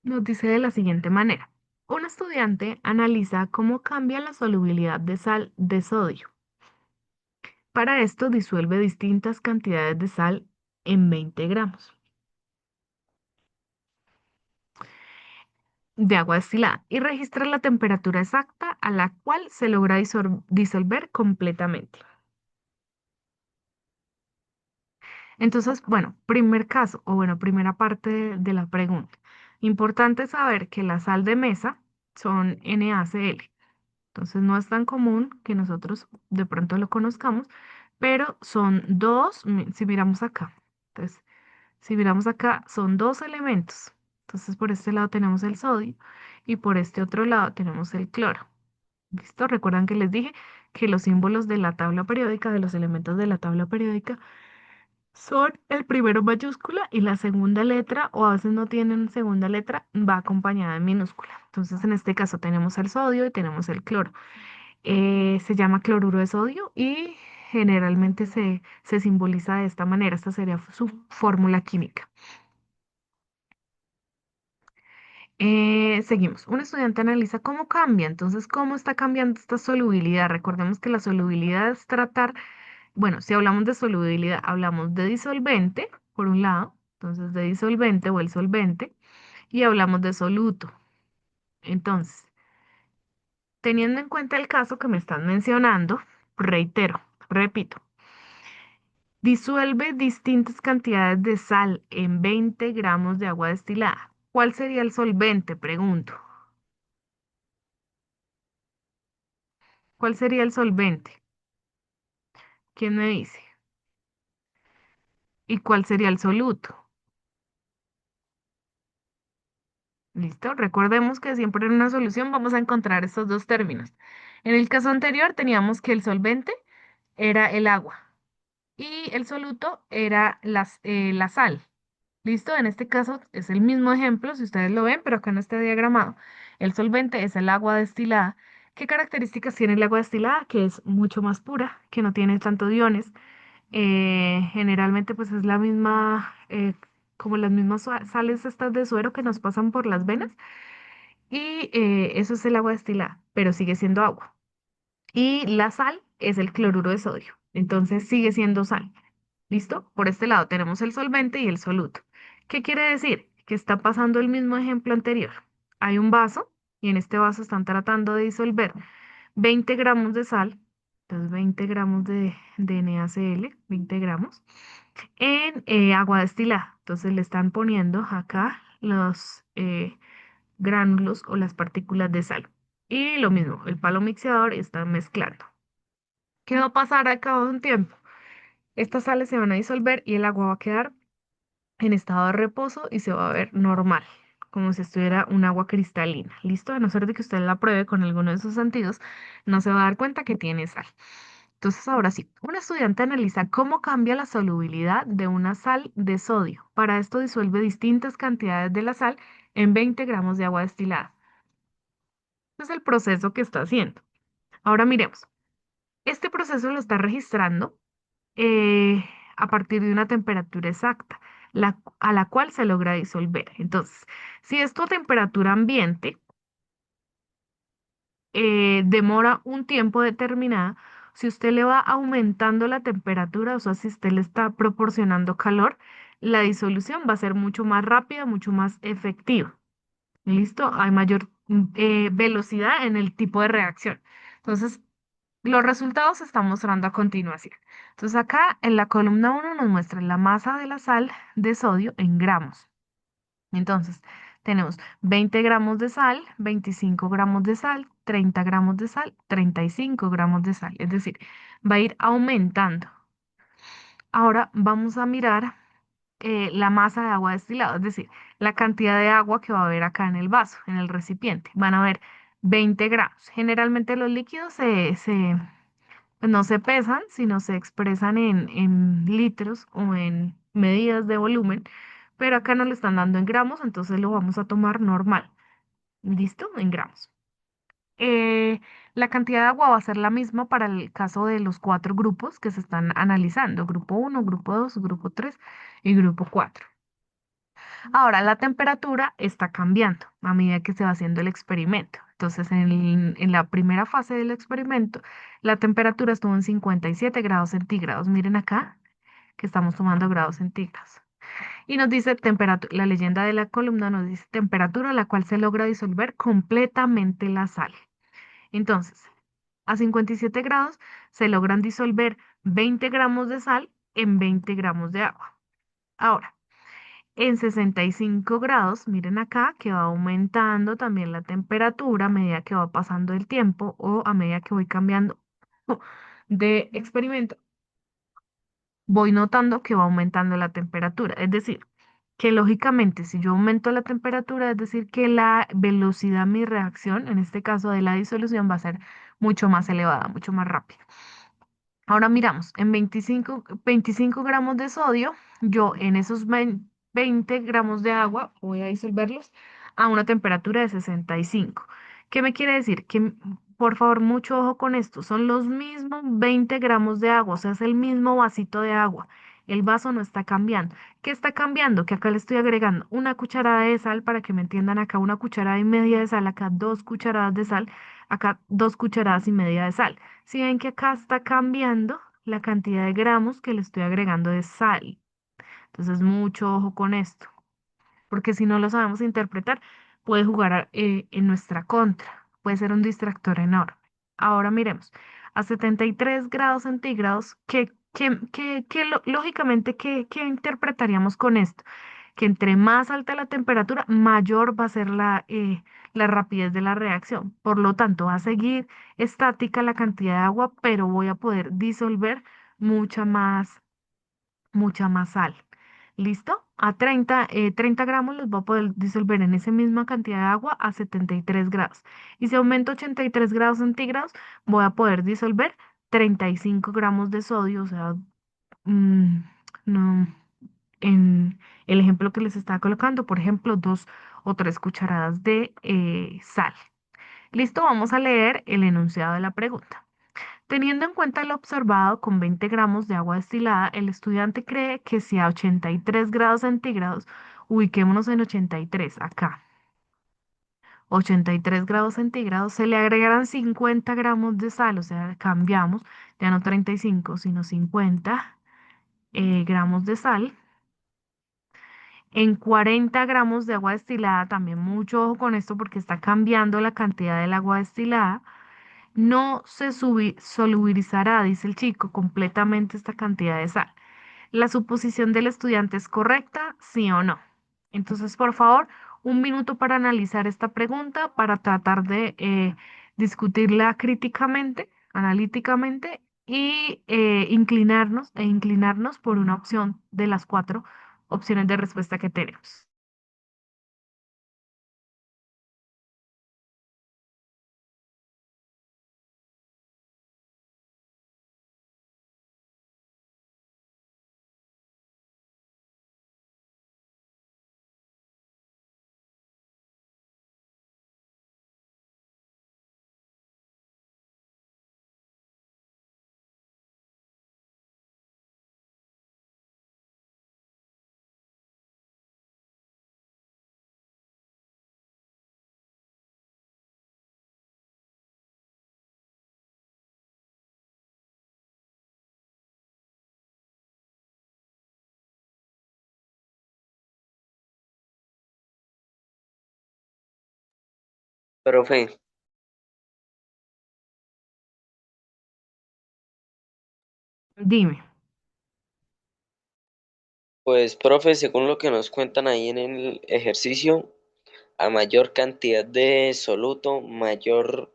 Nos dice de la siguiente manera. Un estudiante analiza cómo cambia la solubilidad de sal de sodio. Para esto disuelve distintas cantidades de sal en 20 gramos de agua destilada y registra la temperatura exacta a la cual se logra disolver completamente. Entonces, bueno, primer caso, o bueno, primera parte de la pregunta. Importante saber que la sal de mesa son NaCl. Entonces, no es tan común que nosotros de pronto lo conozcamos, pero son dos, si miramos acá. Entonces, si miramos acá, son dos elementos. Entonces, por este lado tenemos el sodio y por este otro lado tenemos el cloro. ¿Listo? Recuerdan que les dije que los símbolos de la tabla periódica, de los elementos de la tabla periódica, son el primero mayúscula y la segunda letra, o a veces no tienen segunda letra, va acompañada de minúscula. Entonces, en este caso tenemos el sodio y tenemos el cloro. Se llama cloruro de sodio y generalmente se simboliza de esta manera. Esta sería su fórmula química. Seguimos. Un estudiante analiza cómo cambia, entonces, cómo está cambiando esta solubilidad. Recordemos que la solubilidad es tratar, bueno, si hablamos de solubilidad, hablamos de disolvente, por un lado, entonces de disolvente o el solvente, y hablamos de soluto. Entonces, teniendo en cuenta el caso que me están mencionando, reitero, repito, disuelve distintas cantidades de sal en 20 gramos de agua destilada. ¿Cuál sería el solvente? Pregunto. ¿Cuál sería el solvente? ¿Quién me dice? ¿Y cuál sería el soluto? ¿Listo? Recordemos que siempre en una solución vamos a encontrar estos dos términos. En el caso anterior teníamos que el solvente era el agua y el soluto era la sal. ¿Listo? En este caso es el mismo ejemplo, si ustedes lo ven, pero acá no está diagramado. El solvente es el agua destilada. ¿Qué características tiene el agua destilada? Que es mucho más pura, que no tiene tanto iones. Generalmente pues es la misma, como las mismas sales estas de suero que nos pasan por las venas. Y eso es el agua destilada, pero sigue siendo agua. Y la sal es el cloruro de sodio. Entonces sigue siendo sal. ¿Listo? Por este lado tenemos el solvente y el soluto. ¿Qué quiere decir? Que está pasando el mismo ejemplo anterior. Hay un vaso y en este vaso están tratando de disolver 20 gramos de sal, entonces 20 gramos de NaCl, 20 gramos, en agua destilada. Entonces le están poniendo acá los gránulos o las partículas de sal. Y lo mismo, el palo mixeador está mezclando. ¿Qué va a pasar al cabo de un tiempo? Estas sales se van a disolver y el agua va a quedar en estado de reposo y se va a ver normal, como si estuviera un agua cristalina. ¿Listo? A no ser de que usted la pruebe con alguno de sus sentidos, no se va a dar cuenta que tiene sal. Entonces, ahora sí, un estudiante analiza cómo cambia la solubilidad de una sal de sodio. Para esto disuelve distintas cantidades de la sal en 20 gramos de agua destilada. Este es el proceso que está haciendo. Ahora miremos. Este proceso lo está registrando eh, a partir de una temperatura exacta, a la cual se logra disolver. Entonces, si esto a temperatura ambiente demora un tiempo determinado, si usted le va aumentando la temperatura, o sea, si usted le está proporcionando calor, la disolución va a ser mucho más rápida, mucho más efectiva. ¿Listo? Hay mayor velocidad en el tipo de reacción. Entonces, los resultados se están mostrando a continuación. Entonces, acá en la columna uno nos muestra la masa de la sal de sodio en gramos. Entonces, tenemos 20 gramos de sal, 25 gramos de sal, 30 gramos de sal, 35 gramos de sal. Es decir, va a ir aumentando. Ahora vamos a mirar la masa de agua destilada, es decir, la cantidad de agua que va a haber acá en el vaso, en el recipiente. Van a haber 20 gramos. Generalmente los líquidos pues no se pesan, sino se expresan en litros o en medidas de volumen, pero acá nos lo están dando en gramos, entonces lo vamos a tomar normal. ¿Listo? En gramos. La cantidad de agua va a ser la misma para el caso de los cuatro grupos que se están analizando, grupo uno, grupo 2, grupo 3 y grupo 4. Ahora, la temperatura está cambiando a medida que se va haciendo el experimento. Entonces, en la primera fase del experimento, la temperatura estuvo en 57 grados centígrados. Miren acá que estamos tomando grados centígrados. Y nos dice temperatura, la leyenda de la columna nos dice temperatura a la cual se logra disolver completamente la sal. Entonces, a 57 grados se logran disolver 20 gramos de sal en 20 gramos de agua. Ahora, en 65 grados, miren acá que va aumentando también la temperatura a medida que va pasando el tiempo o a medida que voy cambiando de experimento, voy notando que va aumentando la temperatura. Es decir, que lógicamente si yo aumento la temperatura, es decir, que la velocidad de mi reacción, en este caso de la disolución, va a ser mucho más elevada, mucho más rápida. Ahora miramos, en 25 gramos de sodio, yo en esos 20 gramos de agua voy a disolverlos a una temperatura de 65. ¿Qué me quiere decir? Que, por favor, mucho ojo con esto. Son los mismos 20 gramos de agua, o sea, es el mismo vasito de agua. El vaso no está cambiando. ¿Qué está cambiando? Que acá le estoy agregando una cucharada de sal, para que me entiendan, acá una cucharada y media de sal, acá 2 cucharadas de sal, acá 2 cucharadas y media de sal. Si ven que acá está cambiando la cantidad de gramos que le estoy agregando de sal. Entonces, mucho ojo con esto, porque si no lo sabemos interpretar, puede jugar en nuestra contra. Puede ser un distractor enorme. Ahora miremos, a 73 grados centígrados, lógicamente, ¿qué interpretaríamos con esto? Que entre más alta la temperatura, mayor va a ser la rapidez de la reacción. Por lo tanto, va a seguir estática la cantidad de agua, pero voy a poder disolver mucha mucha más sal. ¿Listo? A 30 gramos los voy a poder disolver en esa misma cantidad de agua a 73 grados. Y si aumento 83 grados centígrados, voy a poder disolver 35 gramos de sodio, o sea, mm, no, en el ejemplo que les estaba colocando, por ejemplo, 2 o 3 cucharadas de sal. Listo, vamos a leer el enunciado de la pregunta. Teniendo en cuenta lo observado con 20 gramos de agua destilada, el estudiante cree que si a 83 grados centígrados, ubiquémonos en 83 acá, 83 grados centígrados, se le agregarán 50 gramos de sal, o sea, cambiamos, ya no 35, sino 50 gramos de sal. En 40 gramos de agua destilada, también mucho ojo con esto porque está cambiando la cantidad del agua destilada. No se solubilizará, dice el chico, completamente esta cantidad de sal. ¿La suposición del estudiante es correcta, sí o no? Entonces, por favor, un minuto para analizar esta pregunta, para tratar de discutirla críticamente, analíticamente y inclinarnos por una opción de las cuatro opciones de respuesta que tenemos. Profe, Dime. pues profe, según lo que nos cuentan ahí en el ejercicio, a mayor cantidad de soluto, mayor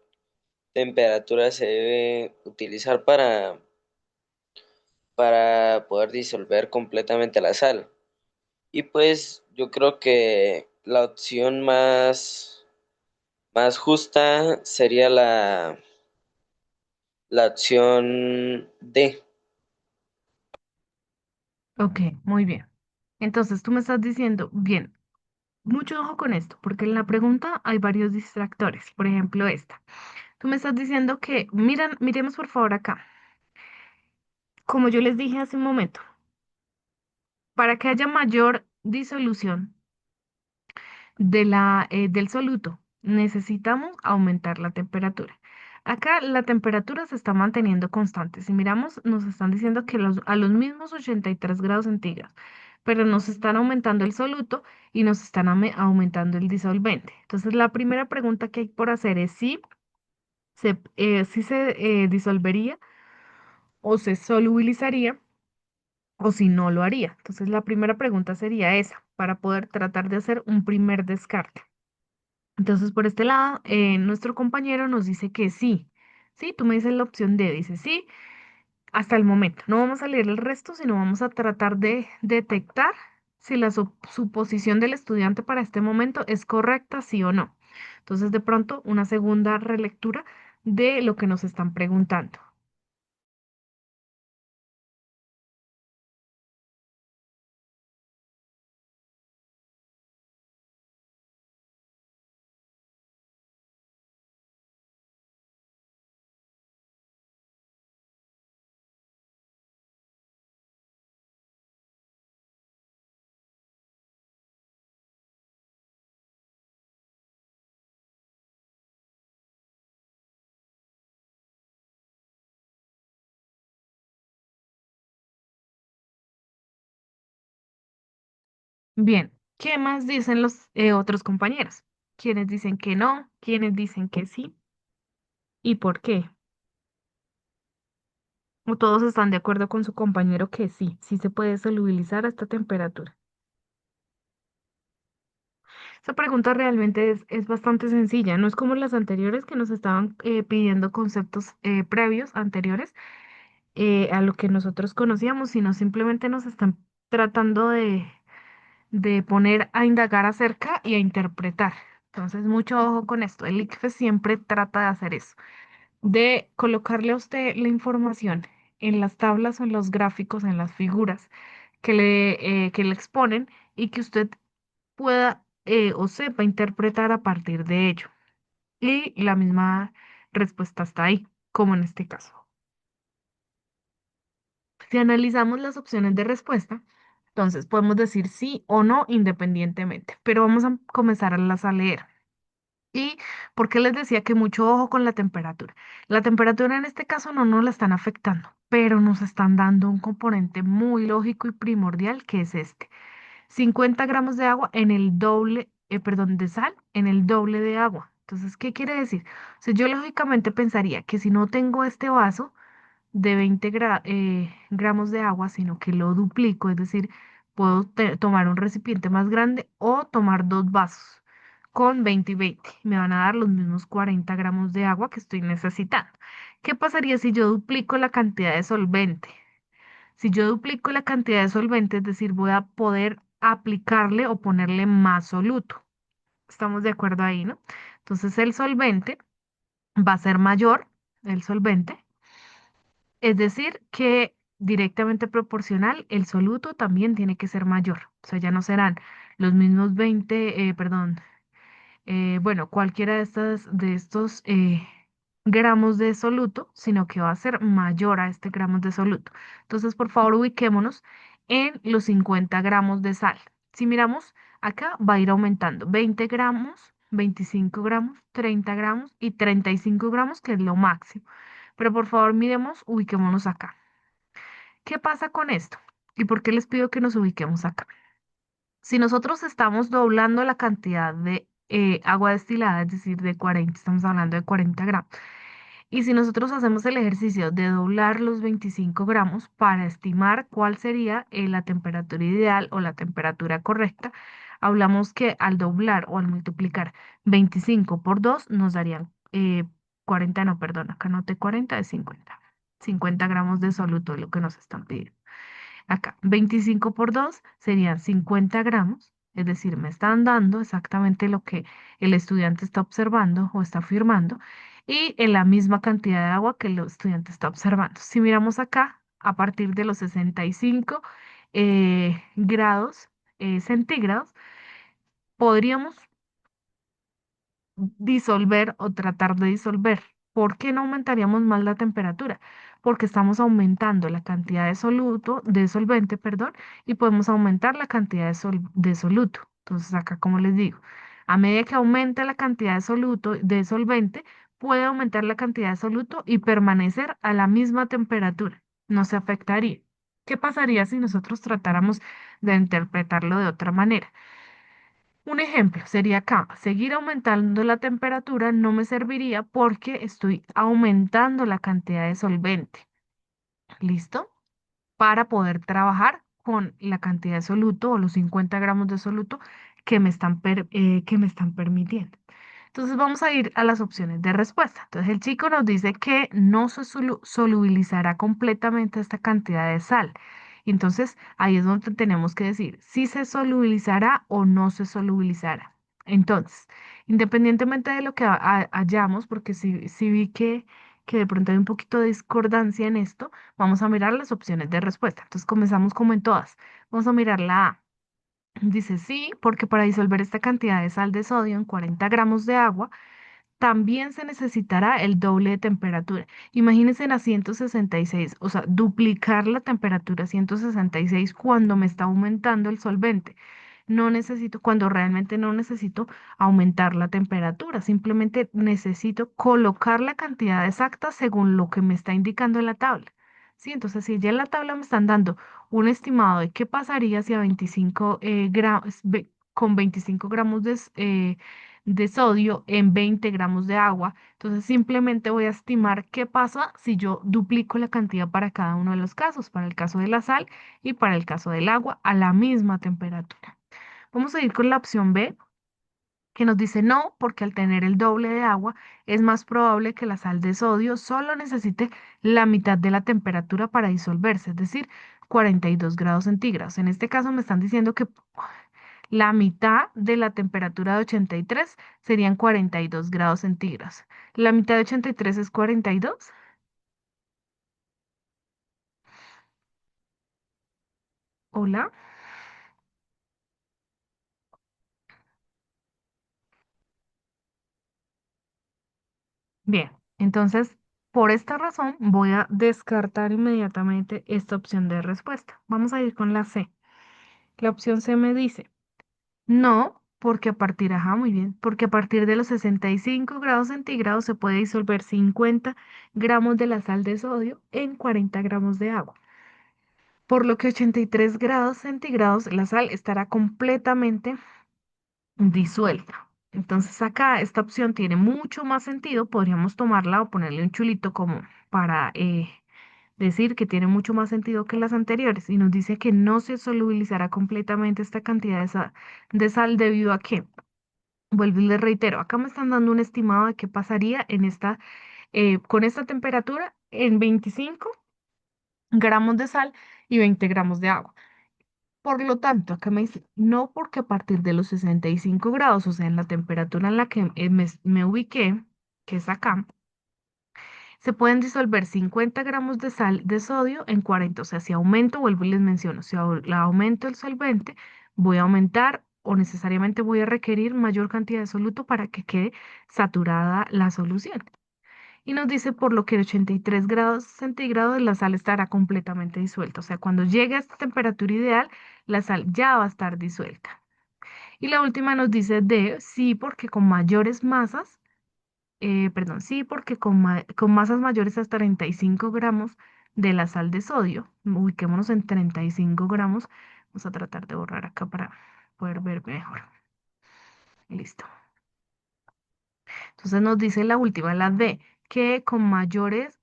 temperatura se debe utilizar para poder disolver completamente la sal. Y pues yo creo que la opción más justa sería la opción D. Ok, muy bien. Entonces tú me estás diciendo, bien, mucho ojo con esto, porque en la pregunta hay varios distractores. Por ejemplo, esta. Tú me estás diciendo que, miran, miremos por favor acá. Como yo les dije hace un momento, para que haya mayor disolución del soluto, necesitamos aumentar la temperatura. Acá la temperatura se está manteniendo constante. Si miramos, nos están diciendo que a los mismos 83 grados centígrados, pero nos están aumentando el soluto y nos están aumentando el disolvente. Entonces, la primera pregunta que hay por hacer es si se disolvería o se solubilizaría o si no lo haría. Entonces, la primera pregunta sería esa, para poder tratar de hacer un primer descarte. Entonces, por este lado, nuestro compañero nos dice que sí. Sí, tú me dices la opción D, dice sí, hasta el momento. No vamos a leer el resto, sino vamos a tratar de detectar si la suposición del estudiante para este momento es correcta, sí o no. Entonces, de pronto, una segunda relectura de lo que nos están preguntando. Bien, ¿qué más dicen los otros compañeros? ¿Quiénes dicen que no? ¿Quiénes dicen que sí? ¿Y por qué? ¿O todos están de acuerdo con su compañero que sí, sí se puede solubilizar a esta temperatura? Esa pregunta realmente es bastante sencilla, no es como las anteriores que nos estaban pidiendo conceptos previos, anteriores a lo que nosotros conocíamos, sino simplemente nos están tratando de poner a indagar acerca y a interpretar. Entonces, mucho ojo con esto. El ICFES siempre trata de hacer eso, de colocarle a usted la información en las tablas o en los gráficos, en las figuras que le exponen y que usted pueda o sepa interpretar a partir de ello. Y la misma respuesta está ahí, como en este caso. Si analizamos las opciones de respuesta, entonces podemos decir sí o no independientemente, pero vamos a comenzar a leer. ¿Y por qué les decía que mucho ojo con la temperatura? La temperatura en este caso no nos la están afectando, pero nos están dando un componente muy lógico y primordial que es este. 50 gramos de agua en el doble, perdón, de sal en el doble de agua. Entonces, ¿qué quiere decir? O sea, yo lógicamente pensaría que si no tengo este vaso de 20 gramos de agua, sino que lo duplico, es decir, puedo tomar un recipiente más grande o tomar dos vasos con 20 y 20. Me van a dar los mismos 40 gramos de agua que estoy necesitando. ¿Qué pasaría si yo duplico la cantidad de solvente? Si yo duplico la cantidad de solvente, es decir, voy a poder aplicarle o ponerle más soluto. Estamos de acuerdo ahí, ¿no? Entonces el solvente va a ser mayor, el solvente, es decir, que directamente proporcional, el soluto también tiene que ser mayor. O sea, ya no serán los mismos 20, perdón, bueno, cualquiera de estos gramos de soluto, sino que va a ser mayor a este gramos de soluto. Entonces, por favor, ubiquémonos en los 50 gramos de sal. Si miramos acá, va a ir aumentando 20 gramos, 25 gramos, 30 gramos y 35 gramos, que es lo máximo. Pero por favor, miremos, ubiquémonos acá. ¿Qué pasa con esto? ¿Y por qué les pido que nos ubiquemos acá? Si nosotros estamos doblando la cantidad de agua destilada, es decir, de 40, estamos hablando de 40 gramos. Y si nosotros hacemos el ejercicio de doblar los 25 gramos para estimar cuál sería la temperatura ideal o la temperatura correcta, hablamos que al doblar o al multiplicar 25 por 2 nos darían 40, no, perdón, acá noté 40 de 50. 50 gramos de soluto es lo que nos están pidiendo. Acá, 25 por 2 serían 50 gramos, es decir, me están dando exactamente lo que el estudiante está observando o está afirmando y en la misma cantidad de agua que el estudiante está observando. Si miramos acá, a partir de los 65 grados centígrados, podríamos disolver o tratar de disolver. ¿Por qué no aumentaríamos más la temperatura? Porque estamos aumentando la cantidad de soluto, de solvente, perdón, y podemos aumentar la cantidad de soluto. Entonces, acá, como les digo, a medida que aumenta la cantidad de soluto, de solvente, puede aumentar la cantidad de soluto y permanecer a la misma temperatura. No se afectaría. ¿Qué pasaría si nosotros tratáramos de interpretarlo de otra manera? Un ejemplo sería acá, seguir aumentando la temperatura no me serviría porque estoy aumentando la cantidad de solvente. ¿Listo? Para poder trabajar con la cantidad de soluto o los 50 gramos de soluto que me están permitiendo. Entonces vamos a ir a las opciones de respuesta. Entonces el chico nos dice que no se solubilizará completamente esta cantidad de sal. Entonces ahí es donde tenemos que decir si se solubilizará o no se solubilizará. Entonces, independientemente de lo que hayamos, porque si vi que de pronto hay un poquito de discordancia en esto, vamos a mirar las opciones de respuesta. Entonces comenzamos como en todas. Vamos a mirar la A. Dice sí, porque para disolver esta cantidad de sal de sodio en 40 gramos de agua, también se necesitará el doble de temperatura. Imagínense a 166, o sea, duplicar la temperatura a 166 cuando me está aumentando el solvente. No necesito, cuando realmente no necesito aumentar la temperatura, simplemente necesito colocar la cantidad exacta según lo que me está indicando en la tabla. Sí, entonces si ya en la tabla me están dando un estimado de qué pasaría si a 25 gramos, con 25 gramos de sodio en 20 gramos de agua. Entonces simplemente voy a estimar qué pasa si yo duplico la cantidad para cada uno de los casos, para el caso de la sal y para el caso del agua a la misma temperatura. Vamos a ir con la opción B, que nos dice no, porque al tener el doble de agua es más probable que la sal de sodio solo necesite la mitad de la temperatura para disolverse, es decir, 42 grados centígrados. En este caso me están diciendo que la mitad de la temperatura de 83 serían 42 grados centígrados. La mitad de 83 es 42. Hola. Bien, entonces por esta razón voy a descartar inmediatamente esta opción de respuesta. Vamos a ir con la C. La opción C me dice no, porque a partir, ajá, muy bien, porque a partir de los 65 grados centígrados se puede disolver 50 gramos de la sal de sodio en 40 gramos de agua. Por lo que 83 grados centígrados la sal estará completamente disuelta. Entonces acá esta opción tiene mucho más sentido, podríamos tomarla o ponerle un chulito como para decir que tiene mucho más sentido que las anteriores y nos dice que no se solubilizará completamente esta cantidad de sal debido a que, vuelvo y le reitero, acá me están dando un estimado de qué pasaría en con esta temperatura en 25 gramos de sal y 20 gramos de agua. Por lo tanto, acá me dice, no porque a partir de los 65 grados, o sea, en la temperatura en la que me ubiqué, que es acá, se pueden disolver 50 gramos de sal de sodio en 40. O sea, si aumento, vuelvo y les menciono, si aumento el solvente, voy a aumentar o necesariamente voy a requerir mayor cantidad de soluto para que quede saturada la solución. Y nos dice por lo que 83 grados centígrados la sal estará completamente disuelta. O sea, cuando llegue a esta temperatura ideal, la sal ya va a estar disuelta. Y la última nos dice D, sí, porque con mayores masas, perdón, sí, porque con masas mayores hasta 35 gramos de la sal de sodio, ubiquémonos en 35 gramos, vamos a tratar de borrar acá para poder ver mejor. Listo. Entonces nos dice la última, la D, que con masas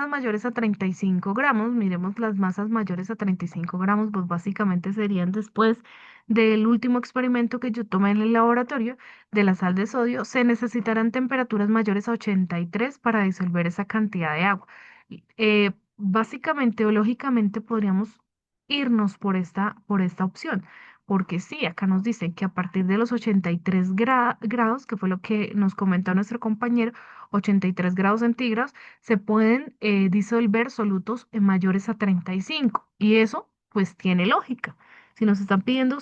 mayores a 35 gramos, miremos las masas mayores a 35 gramos, pues básicamente serían después del último experimento que yo tomé en el laboratorio de la sal de sodio, se necesitarán temperaturas mayores a 83 para disolver esa cantidad de agua. Básicamente o lógicamente podríamos irnos por esta opción. Porque sí, acá nos dicen que a partir de los 83 grados, que fue lo que nos comentó nuestro compañero, 83 grados centígrados, se pueden disolver solutos en mayores a 35. Y eso, pues, tiene lógica. Si nos están pidiendo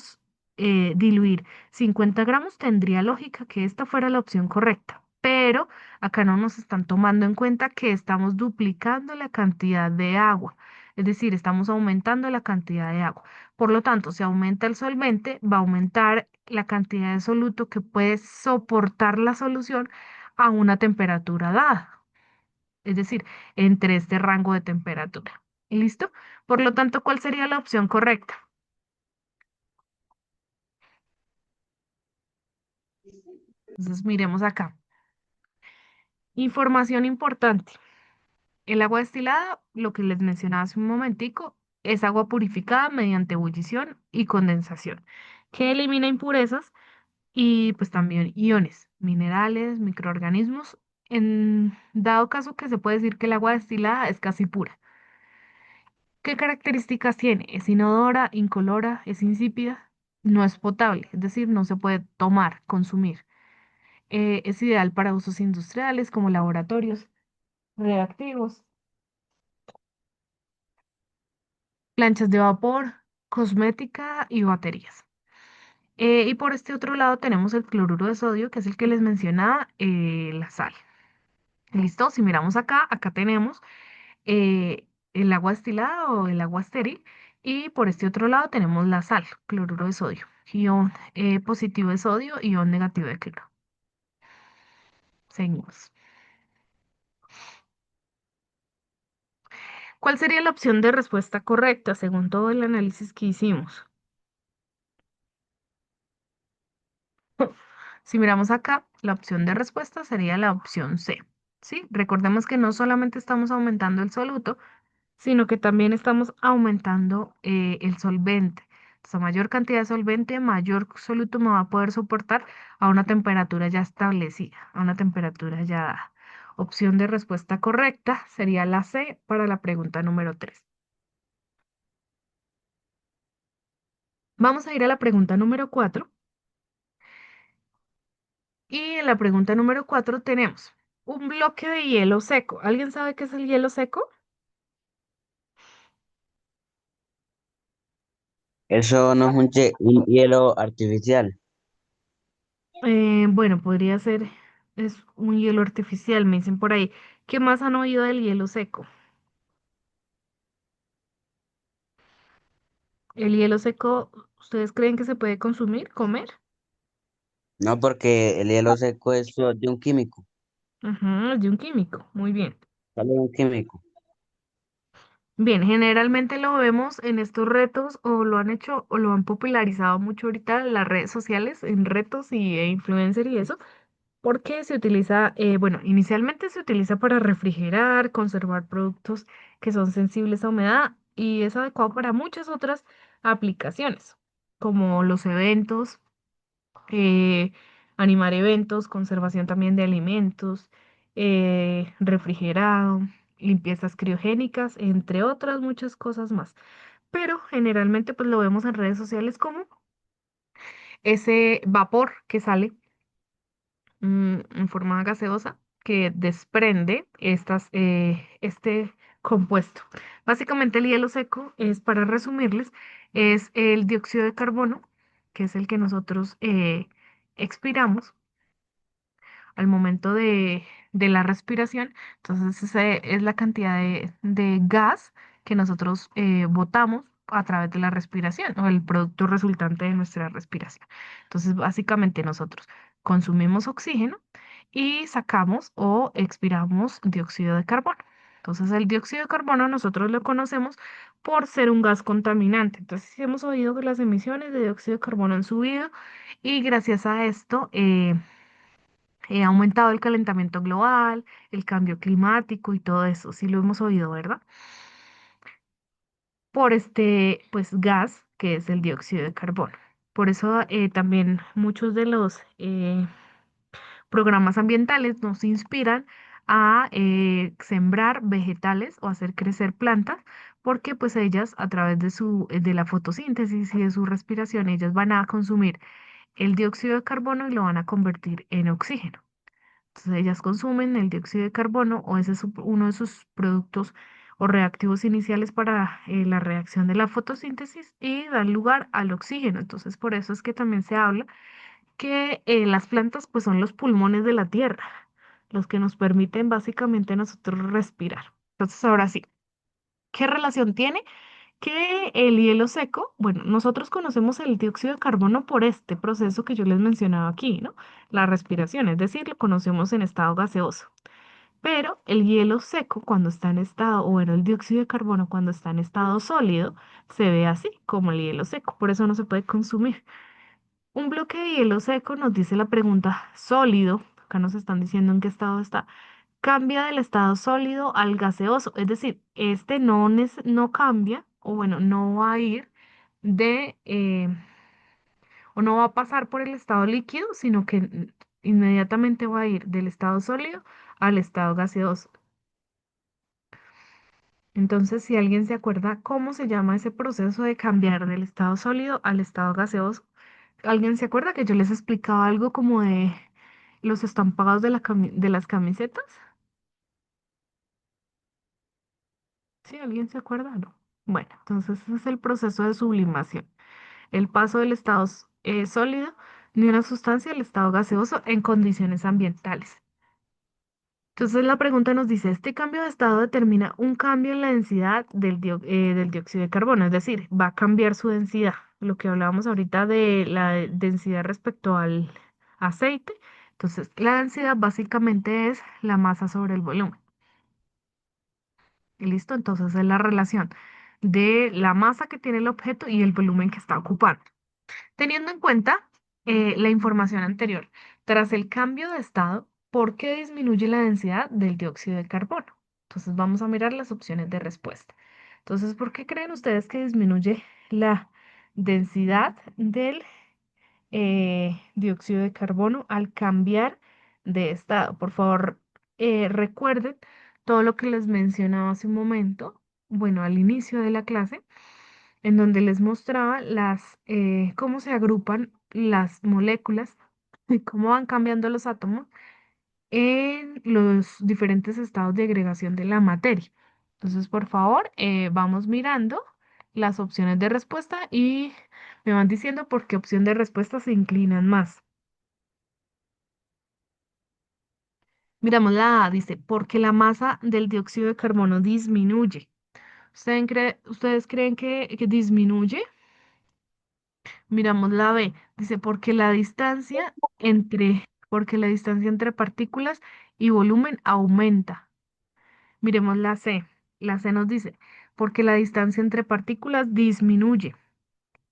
diluir 50 gramos, tendría lógica que esta fuera la opción correcta. Pero acá no nos están tomando en cuenta que estamos duplicando la cantidad de agua. Es decir, estamos aumentando la cantidad de agua. Por lo tanto, si aumenta el solvente, va a aumentar la cantidad de soluto que puede soportar la solución a una temperatura dada, es decir, entre este rango de temperatura. ¿Listo? Por lo tanto, ¿cuál sería la opción correcta? Entonces, miremos acá. Información importante. El agua destilada, lo que les mencionaba hace un momentico, es agua purificada mediante ebullición y condensación, que elimina impurezas y pues también iones, minerales, microorganismos. En dado caso que se puede decir que el agua destilada es casi pura. ¿Qué características tiene? Es inodora, incolora, es insípida, no es potable, es decir, no se puede tomar, consumir. Es ideal para usos industriales como laboratorios, reactivos, planchas de vapor, cosmética y baterías. Y por este otro lado tenemos el cloruro de sodio, que es el que les mencionaba, la sal. ¿Listo? Si miramos acá, acá tenemos el agua destilada o el agua estéril. Y por este otro lado tenemos la sal, cloruro de sodio, ion positivo de sodio, ion negativo de cloro. Seguimos. ¿Cuál sería la opción de respuesta correcta según todo el análisis que hicimos? Si miramos acá, la opción de respuesta sería la opción C. ¿Sí? Recordemos que no solamente estamos aumentando el soluto, sino que también estamos aumentando el solvente. Entonces, a mayor cantidad de solvente, mayor soluto me va a poder soportar a una temperatura ya establecida, a una temperatura ya dada. Opción de respuesta correcta sería la C para la pregunta número 3. Vamos a ir a la pregunta número 4. Y en la pregunta número 4 tenemos un bloque de hielo seco. ¿Alguien sabe qué es el hielo seco? Eso no es un hielo artificial. Bueno, podría ser, es un hielo artificial, me dicen por ahí. ¿Qué más han oído del hielo seco? ¿El hielo seco, ustedes creen que se puede consumir, comer? No, porque el hielo seco es de un químico. Ajá, de un químico. Muy bien. Sale de un químico. Bien, generalmente lo vemos en estos retos o lo han hecho o lo han popularizado mucho ahorita en las redes sociales, en retos e influencer y eso. Porque se utiliza, bueno, inicialmente se utiliza para refrigerar, conservar productos que son sensibles a humedad y es adecuado para muchas otras aplicaciones, como los eventos, eh, animar eventos, conservación también de alimentos, refrigerado, limpiezas criogénicas, entre otras muchas cosas más. Pero generalmente pues lo vemos en redes sociales como ese vapor que sale en forma gaseosa que desprende este compuesto. Básicamente el hielo seco es, para resumirles, es el dióxido de carbono, que es el que nosotros expiramos al momento de la respiración. Entonces, esa es la cantidad de gas que nosotros botamos a través de la respiración o el producto resultante de nuestra respiración. Entonces, básicamente nosotros consumimos oxígeno y sacamos o expiramos dióxido de carbono. Entonces, el dióxido de carbono nosotros lo conocemos por ser un gas contaminante. Entonces, sí hemos oído que las emisiones de dióxido de carbono han subido y gracias a esto ha aumentado el calentamiento global, el cambio climático y todo eso. Sí lo hemos oído, ¿verdad? Por este, pues, gas que es el dióxido de carbono. Por eso también muchos de los programas ambientales nos inspiran a sembrar vegetales o hacer crecer plantas, porque pues ellas a través de la fotosíntesis y de su respiración, ellas van a consumir el dióxido de carbono y lo van a convertir en oxígeno. Entonces ellas consumen el dióxido de carbono o ese es uno de sus productos o reactivos iniciales para la reacción de la fotosíntesis y dan lugar al oxígeno. Entonces por eso es que también se habla que las plantas pues son los pulmones de la tierra, los que nos permiten básicamente a nosotros respirar. Entonces ahora sí, ¿qué relación tiene que el hielo seco? Bueno, nosotros conocemos el dióxido de carbono por este proceso que yo les mencionaba aquí, ¿no? La respiración, es decir, lo conocemos en estado gaseoso. Pero el hielo seco cuando está en estado, o bueno, el dióxido de carbono cuando está en estado sólido, se ve así como el hielo seco, por eso no se puede consumir. Un bloque de hielo seco nos dice la pregunta sólido, acá nos están diciendo en qué estado está, cambia del estado sólido al gaseoso, es decir, este no cambia, o bueno, no va a ir de, o no va a pasar por el estado líquido, sino que inmediatamente va a ir del estado sólido al estado gaseoso. Entonces, si alguien se acuerda cómo se llama ese proceso de cambiar del estado sólido al estado gaseoso, ¿alguien se acuerda que yo les explicaba algo como de los estampados de de las camisetas? ¿Sí? ¿Alguien se acuerda? No. Bueno, entonces ese es el proceso de sublimación, el paso del estado sólido de una sustancia al estado gaseoso en condiciones ambientales. Entonces la pregunta nos dice, ¿este cambio de estado determina un cambio en la densidad del dióxido de carbono? Es decir, va a cambiar su densidad. Lo que hablábamos ahorita de la densidad respecto al aceite. Entonces, la densidad básicamente es la masa sobre el volumen. ¿Y listo? Entonces es la relación de la masa que tiene el objeto y el volumen que está ocupando. Teniendo en cuenta la información anterior, tras el cambio de estado, ¿por qué disminuye la densidad del dióxido de carbono? Entonces vamos a mirar las opciones de respuesta. Entonces, ¿por qué creen ustedes que disminuye la densidad del dióxido de carbono al cambiar de estado? Por favor, recuerden todo lo que les mencionaba hace un momento, bueno, al inicio de la clase en donde les mostraba cómo se agrupan las moléculas y cómo van cambiando los átomos en los diferentes estados de agregación de la materia. Entonces, por favor, vamos mirando las opciones de respuesta y me van diciendo por qué opción de respuesta se inclinan más. Miramos la A, dice, porque la masa del dióxido de carbono disminuye. ¿Ustedes creen que disminuye? Miramos la B. Dice, porque la distancia entre partículas y volumen aumenta. Miremos la C. La C nos dice, porque la distancia entre partículas disminuye.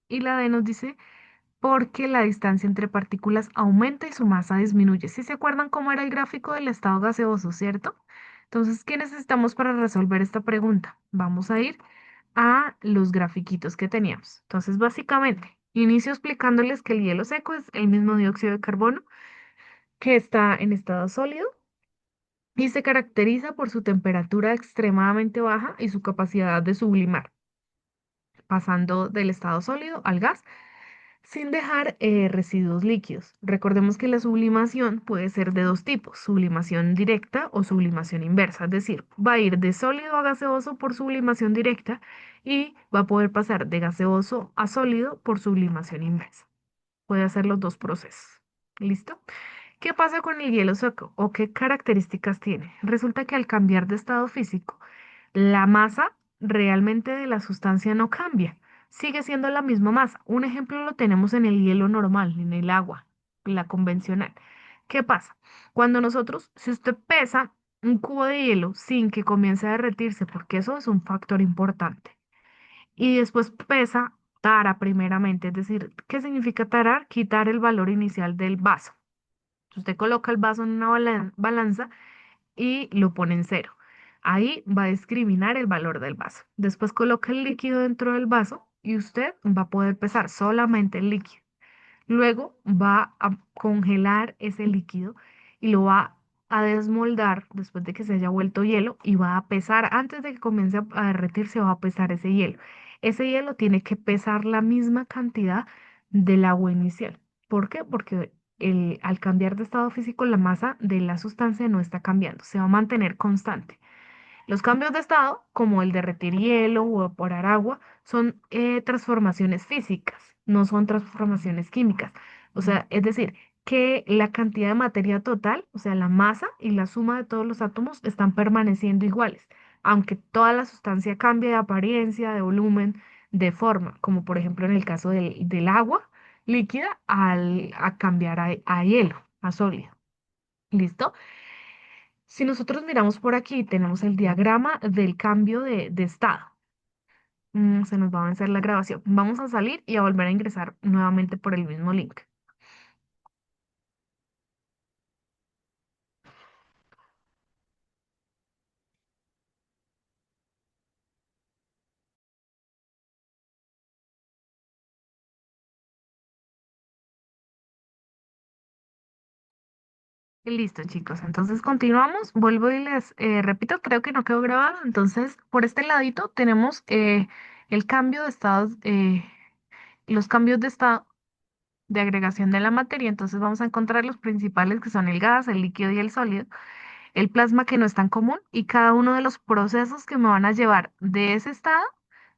Y la D nos dice, porque la distancia entre partículas aumenta y su masa disminuye. ¿Sí se acuerdan cómo era el gráfico del estado gaseoso, cierto? Entonces, ¿qué necesitamos para resolver esta pregunta? Vamos a ir a los grafiquitos que teníamos. Entonces, básicamente, inicio explicándoles que el hielo seco es el mismo dióxido de carbono que está en estado sólido y se caracteriza por su temperatura extremadamente baja y su capacidad de sublimar, pasando del estado sólido al gas sin dejar residuos líquidos. Recordemos que la sublimación puede ser de dos tipos, sublimación directa o sublimación inversa, es decir, va a ir de sólido a gaseoso por sublimación directa y va a poder pasar de gaseoso a sólido por sublimación inversa. Puede hacer los dos procesos. ¿Listo? ¿Qué pasa con el hielo seco o qué características tiene? Resulta que al cambiar de estado físico, la masa realmente de la sustancia no cambia, sigue siendo la misma masa. Un ejemplo lo tenemos en el hielo normal, en el agua, la convencional. ¿Qué pasa? Cuando nosotros, si usted pesa un cubo de hielo sin que comience a derretirse, porque eso es un factor importante. Y después pesa, tara primeramente, es decir, ¿qué significa tarar? Quitar el valor inicial del vaso. Usted coloca el vaso en una balanza y lo pone en cero. Ahí va a discriminar el valor del vaso. Después coloca el líquido dentro del vaso y usted va a poder pesar solamente el líquido. Luego va a congelar ese líquido y lo va a desmoldar después de que se haya vuelto hielo y va a pesar, antes de que comience a derretirse, va a pesar ese hielo. Ese hielo tiene que pesar la misma cantidad del agua inicial. ¿Por qué? Porque al cambiar de estado físico, la masa de la sustancia no está cambiando, se va a mantener constante. Los cambios de estado, como el derretir hielo o evaporar agua, son transformaciones físicas, no son transformaciones químicas. O sea, es decir, que la cantidad de materia total, o sea, la masa y la suma de todos los átomos están permaneciendo iguales, aunque toda la sustancia cambie de apariencia, de volumen, de forma, como por ejemplo en el caso del agua líquida a cambiar a hielo, a sólido. ¿Listo? Si nosotros miramos por aquí, tenemos el diagrama del cambio de estado. Se nos va a vencer la grabación. Vamos a salir y a volver a ingresar nuevamente por el mismo link. Y listo, chicos. Entonces continuamos. Vuelvo y les repito, creo que no quedó grabado. Entonces, por este ladito tenemos el cambio de estados, los cambios de estado de agregación de la materia. Entonces vamos a encontrar los principales que son el gas, el líquido y el sólido. El plasma que no es tan común y cada uno de los procesos que me van a llevar de ese estado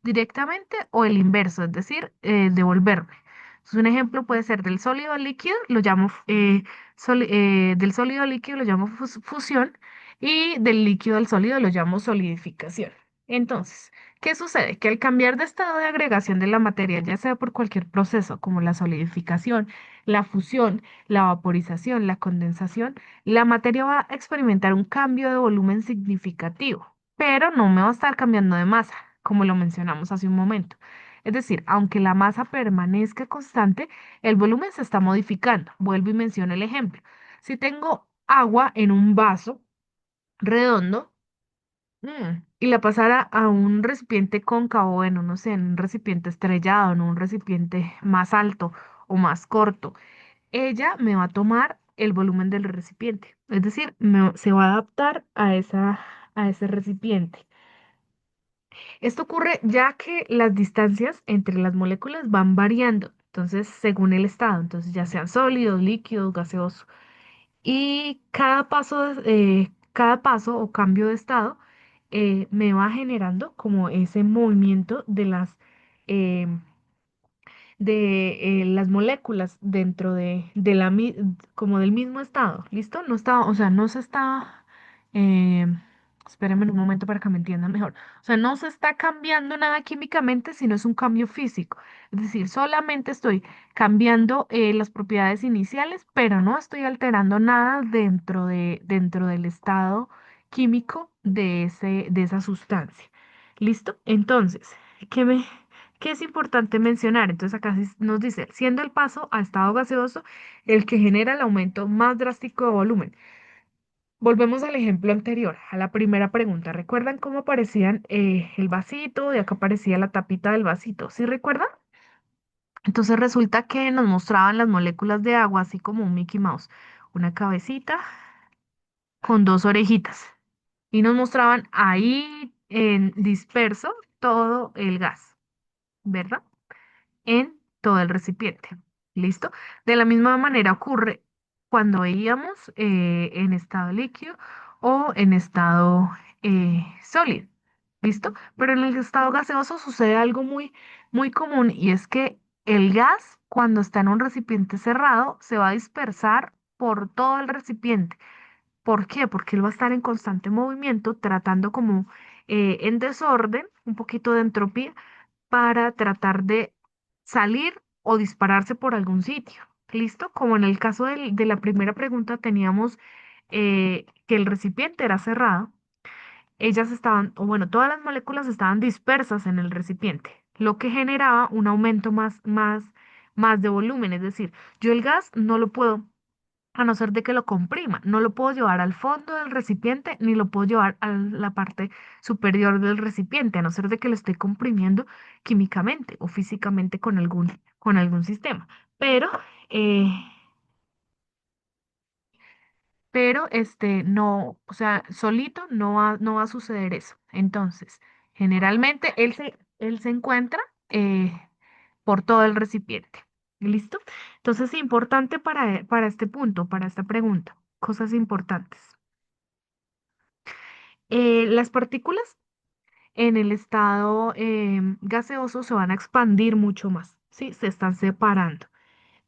directamente o el inverso, es decir, devolverme. Entonces, un ejemplo puede ser del sólido al líquido, lo llamo del sólido al líquido lo llamo fusión y del líquido al sólido lo llamo solidificación. Entonces, ¿qué sucede? Que al cambiar de estado de agregación de la materia, ya sea por cualquier proceso como la solidificación, la fusión, la vaporización, la condensación, la materia va a experimentar un cambio de volumen significativo, pero no me va a estar cambiando de masa, como lo mencionamos hace un momento. Es decir, aunque la masa permanezca constante, el volumen se está modificando. Vuelvo y menciono el ejemplo. Si tengo agua en un vaso redondo, y la pasara a un recipiente cóncavo, bueno, no sé, en un recipiente estrellado, en un recipiente más alto o más corto, ella me va a tomar el volumen del recipiente, es decir, se va a adaptar a ese recipiente. Esto ocurre ya que las distancias entre las moléculas van variando, entonces, según el estado, entonces ya sean sólidos, líquidos, gaseosos, y cada paso o cambio de estado me va generando como ese movimiento em, de las moléculas dentro como del mismo estado, ¿listo? No está, o sea, no se está, eh, espérenme un momento para que me entiendan mejor. O sea, no se está cambiando nada químicamente, sino es un cambio físico. Es decir, solamente estoy cambiando las propiedades iniciales, pero no estoy alterando nada dentro del estado químico de esa sustancia. ¿Listo? Entonces, ¿qué me, ¿qué es importante mencionar? Entonces acá nos dice, siendo el paso a estado gaseoso el que genera el aumento más drástico de volumen. Volvemos al ejemplo anterior, a la primera pregunta. ¿Recuerdan cómo aparecían el vasito? Y acá aparecía la tapita del vasito. ¿Sí recuerdan? Entonces resulta que nos mostraban las moléculas de agua, así como un Mickey Mouse, una cabecita con dos orejitas. Y nos mostraban ahí en disperso todo el gas, ¿verdad? En todo el recipiente. ¿Listo? De la misma manera ocurre cuando veíamos en estado líquido o en estado sólido. ¿Listo? Pero en el estado gaseoso sucede algo muy común y es que el gas, cuando está en un recipiente cerrado, se va a dispersar por todo el recipiente. ¿Por qué? Porque él va a estar en constante movimiento, tratando como en desorden, un poquito de entropía para tratar de salir o dispararse por algún sitio. ¿Listo? Como en el caso de la primera pregunta teníamos que el recipiente era cerrado, ellas estaban, o bueno, todas las moléculas estaban dispersas en el recipiente, lo que generaba un aumento más de volumen. Es decir, yo el gas no lo puedo, a no ser de que lo comprima, no lo puedo llevar al fondo del recipiente ni lo puedo llevar a la parte superior del recipiente, a no ser de que lo esté comprimiendo químicamente o físicamente con algún sistema. Pero, eh, no, o sea, solito no va a suceder eso. Entonces, generalmente él se encuentra eh, por todo el recipiente. ¿Listo? Entonces, importante para este punto, para esta pregunta, cosas importantes. Las partículas en el estado gaseoso se van a expandir mucho más, ¿sí? Se están separando,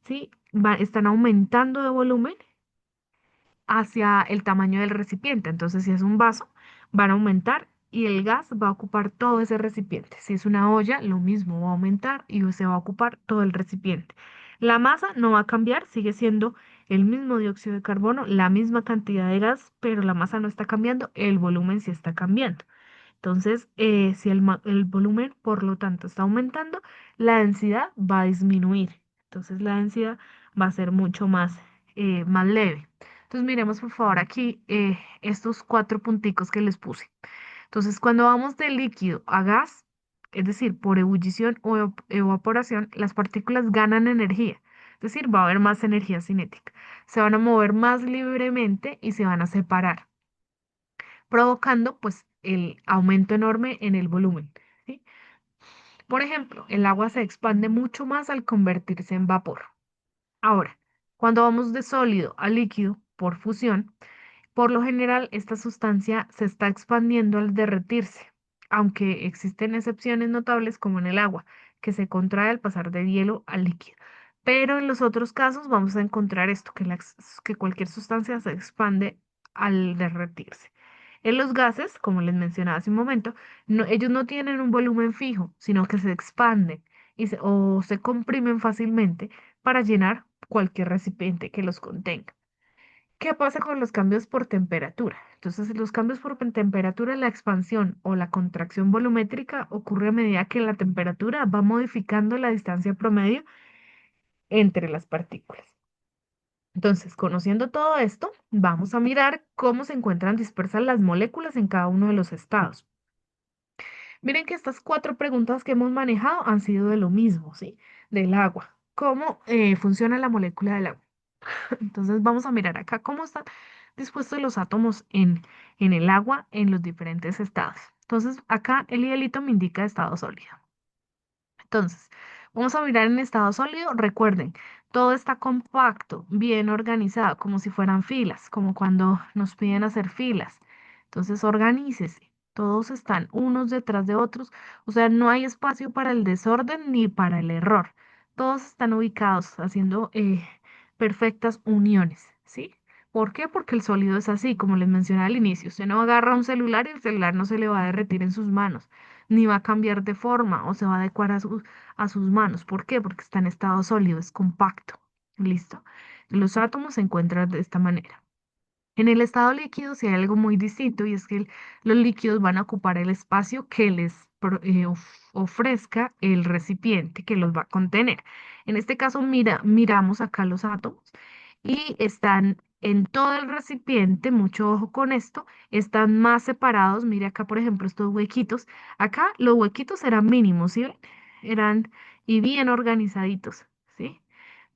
¿sí? Están aumentando de volumen hacia el tamaño del recipiente. Entonces, si es un vaso, van a aumentar y el gas va a ocupar todo ese recipiente. Si es una olla, lo mismo va a aumentar y se va a ocupar todo el recipiente. La masa no va a cambiar, sigue siendo el mismo dióxido de carbono, la misma cantidad de gas, pero la masa no está cambiando, el volumen sí está cambiando. Entonces, si el volumen, por lo tanto, está aumentando, la densidad va a disminuir. Entonces, la densidad va a ser mucho más leve. Entonces, miremos por favor aquí estos cuatro punticos que les puse. Entonces, cuando vamos de líquido a gas, es decir, por ebullición o evaporación, las partículas ganan energía. Es decir, va a haber más energía cinética. Se van a mover más libremente y se van a separar, provocando pues el aumento enorme en el volumen, ¿sí? Por ejemplo, el agua se expande mucho más al convertirse en vapor. Ahora, cuando vamos de sólido a líquido por fusión, por lo general esta sustancia se está expandiendo al derretirse, aunque existen excepciones notables como en el agua, que se contrae al pasar de hielo al líquido. Pero en los otros casos vamos a encontrar esto, que cualquier sustancia se expande al derretirse. En los gases, como les mencionaba hace un momento, ellos no tienen un volumen fijo, sino que se expanden o se comprimen fácilmente para llenar cualquier recipiente que los contenga. ¿Qué pasa con los cambios por temperatura? Entonces, los cambios por temperatura, la expansión o la contracción volumétrica ocurre a medida que la temperatura va modificando la distancia promedio entre las partículas. Entonces, conociendo todo esto, vamos a mirar cómo se encuentran dispersas las moléculas en cada uno de los estados. Miren que estas cuatro preguntas que hemos manejado han sido de lo mismo, ¿sí? Del agua. ¿Cómo funciona la molécula del agua? Entonces vamos a mirar acá cómo están dispuestos los átomos en el agua en los diferentes estados. Entonces acá el hielito me indica estado sólido. Entonces, vamos a mirar en estado sólido. Recuerden, todo está compacto, bien organizado, como si fueran filas, como cuando nos piden hacer filas. Entonces, organícese. Todos están unos detrás de otros. O sea, no hay espacio para el desorden ni para el error. Todos están ubicados haciendo perfectas uniones, ¿sí? ¿Por qué? Porque el sólido es así, como les mencioné al inicio. Usted no agarra un celular y el celular no se le va a derretir en sus manos ni va a cambiar de forma o se va a adecuar a sus manos. ¿Por qué? Porque está en estado sólido, es compacto. Listo. Los átomos se encuentran de esta manera. En el estado líquido sí hay algo muy distinto y es que los líquidos van a ocupar el espacio que les ofrezca el recipiente que los va a contener. En este caso, miramos acá los átomos y están en todo el recipiente, mucho ojo con esto, están más separados. Mire acá, por ejemplo, estos huequitos. Acá los huequitos eran mínimos, ¿sí ven? Eran y bien organizaditos, ¿sí?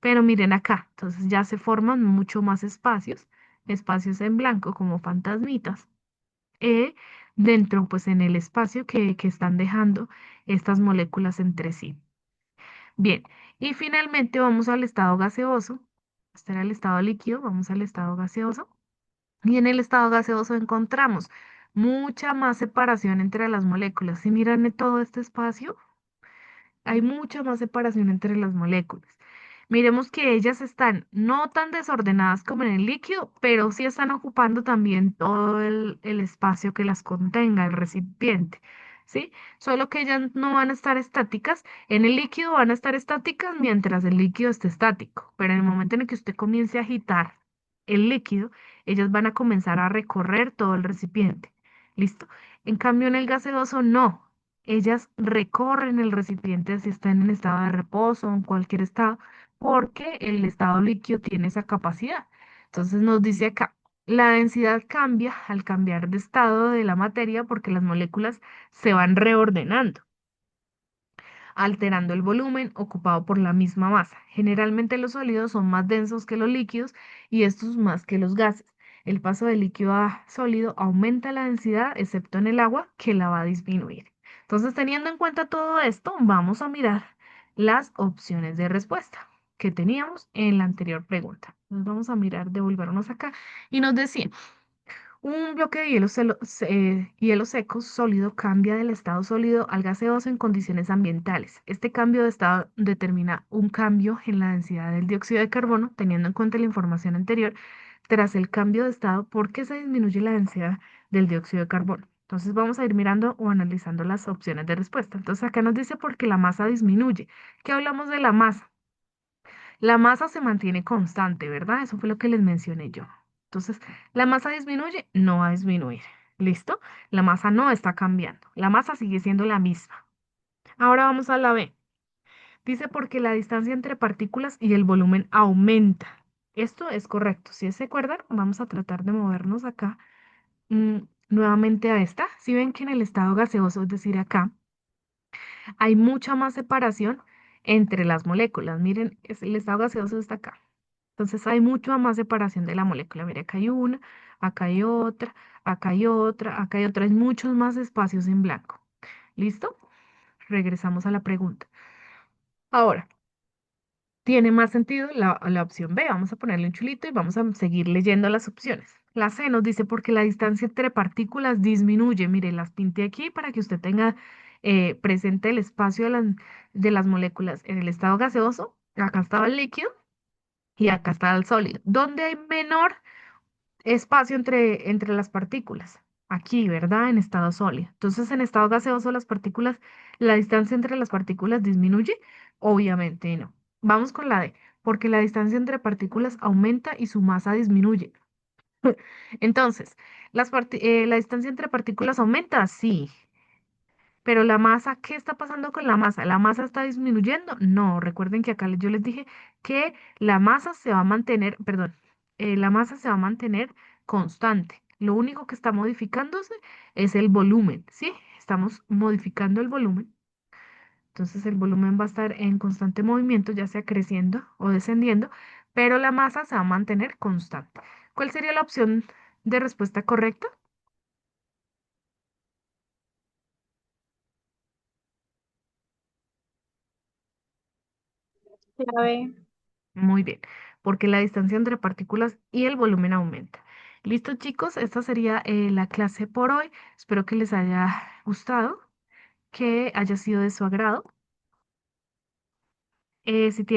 Pero miren acá, entonces ya se forman mucho más espacios en blanco como fantasmitas, eh, dentro, pues en el espacio que están dejando estas moléculas entre sí. Bien, y finalmente vamos al estado gaseoso. Este era el estado líquido, vamos al estado gaseoso. Y en el estado gaseoso encontramos mucha más separación entre las moléculas. Si miran todo este espacio, hay mucha más separación entre las moléculas. Miremos que ellas están no tan desordenadas como en el líquido, pero sí están ocupando también todo el espacio que las contenga, el recipiente, ¿sí? Solo que ellas no van a estar estáticas. En el líquido van a estar estáticas mientras el líquido esté estático, pero en el momento en el que usted comience a agitar el líquido, ellas van a comenzar a recorrer todo el recipiente. ¿Listo? En cambio, en el gaseoso no. Ellas recorren el recipiente si están en estado de reposo o en cualquier estado, porque el estado líquido tiene esa capacidad. Entonces nos dice acá, la densidad cambia al cambiar de estado de la materia porque las moléculas se van reordenando, alterando el volumen ocupado por la misma masa. Generalmente los sólidos son más densos que los líquidos y estos más que los gases. El paso de líquido a sólido aumenta la densidad, excepto en el agua, que la va a disminuir. Entonces, teniendo en cuenta todo esto, vamos a mirar las opciones de respuesta que teníamos en la anterior pregunta. Nos vamos a mirar, devolvernos acá y nos decía, un bloque de hielo seco sólido cambia del estado sólido al gaseoso en condiciones ambientales. Este cambio de estado determina un cambio en la densidad del dióxido de carbono, teniendo en cuenta la información anterior. Tras el cambio de estado, ¿por qué se disminuye la densidad del dióxido de carbono? Entonces vamos a ir mirando o analizando las opciones de respuesta. Entonces acá nos dice porque la masa disminuye. ¿Qué hablamos de la masa? La masa se mantiene constante, ¿verdad? Eso fue lo que les mencioné yo. Entonces, ¿la masa disminuye? No va a disminuir. ¿Listo? La masa no está cambiando. La masa sigue siendo la misma. Ahora vamos a la B. Dice porque la distancia entre partículas y el volumen aumenta. Esto es correcto. Si se acuerdan, vamos a tratar de movernos acá mm, nuevamente a esta. Si ven que en el estado gaseoso, es decir, acá, hay mucha más separación entre las moléculas. Miren, el estado gaseoso está acá. Entonces hay mucha más separación de la molécula. Mira, acá hay una, acá hay otra, acá hay otra, acá hay otra. Hay muchos más espacios en blanco. ¿Listo? Regresamos a la pregunta. Ahora, tiene más sentido la opción B. Vamos a ponerle un chulito y vamos a seguir leyendo las opciones. La C nos dice porque la distancia entre partículas disminuye. Mire, las pinté aquí para que usted tenga presente el espacio de las moléculas en el estado gaseoso. Acá estaba el líquido y acá está el sólido. ¿Dónde hay menor espacio entre las partículas? Aquí, ¿verdad? En estado sólido. Entonces, en estado gaseoso, la distancia entre las partículas disminuye. Obviamente no. Vamos con la D, porque la distancia entre partículas aumenta y su masa disminuye. Entonces, la distancia entre partículas aumenta, sí, pero la masa, ¿qué está pasando con la masa? ¿La masa está disminuyendo? No, recuerden que acá yo les dije que la masa se va a mantener, perdón, la masa se va a mantener constante. Lo único que está modificándose es el volumen, ¿sí? Estamos modificando el volumen. Entonces el volumen va a estar en constante movimiento, ya sea creciendo o descendiendo, pero la masa se va a mantener constante. ¿Cuál sería la opción de respuesta correcta? La B. Muy bien, porque la distancia entre partículas y el volumen aumenta. Listo, chicos, esta sería la clase por hoy. Espero que les haya gustado, que haya sido de su agrado. Si tienen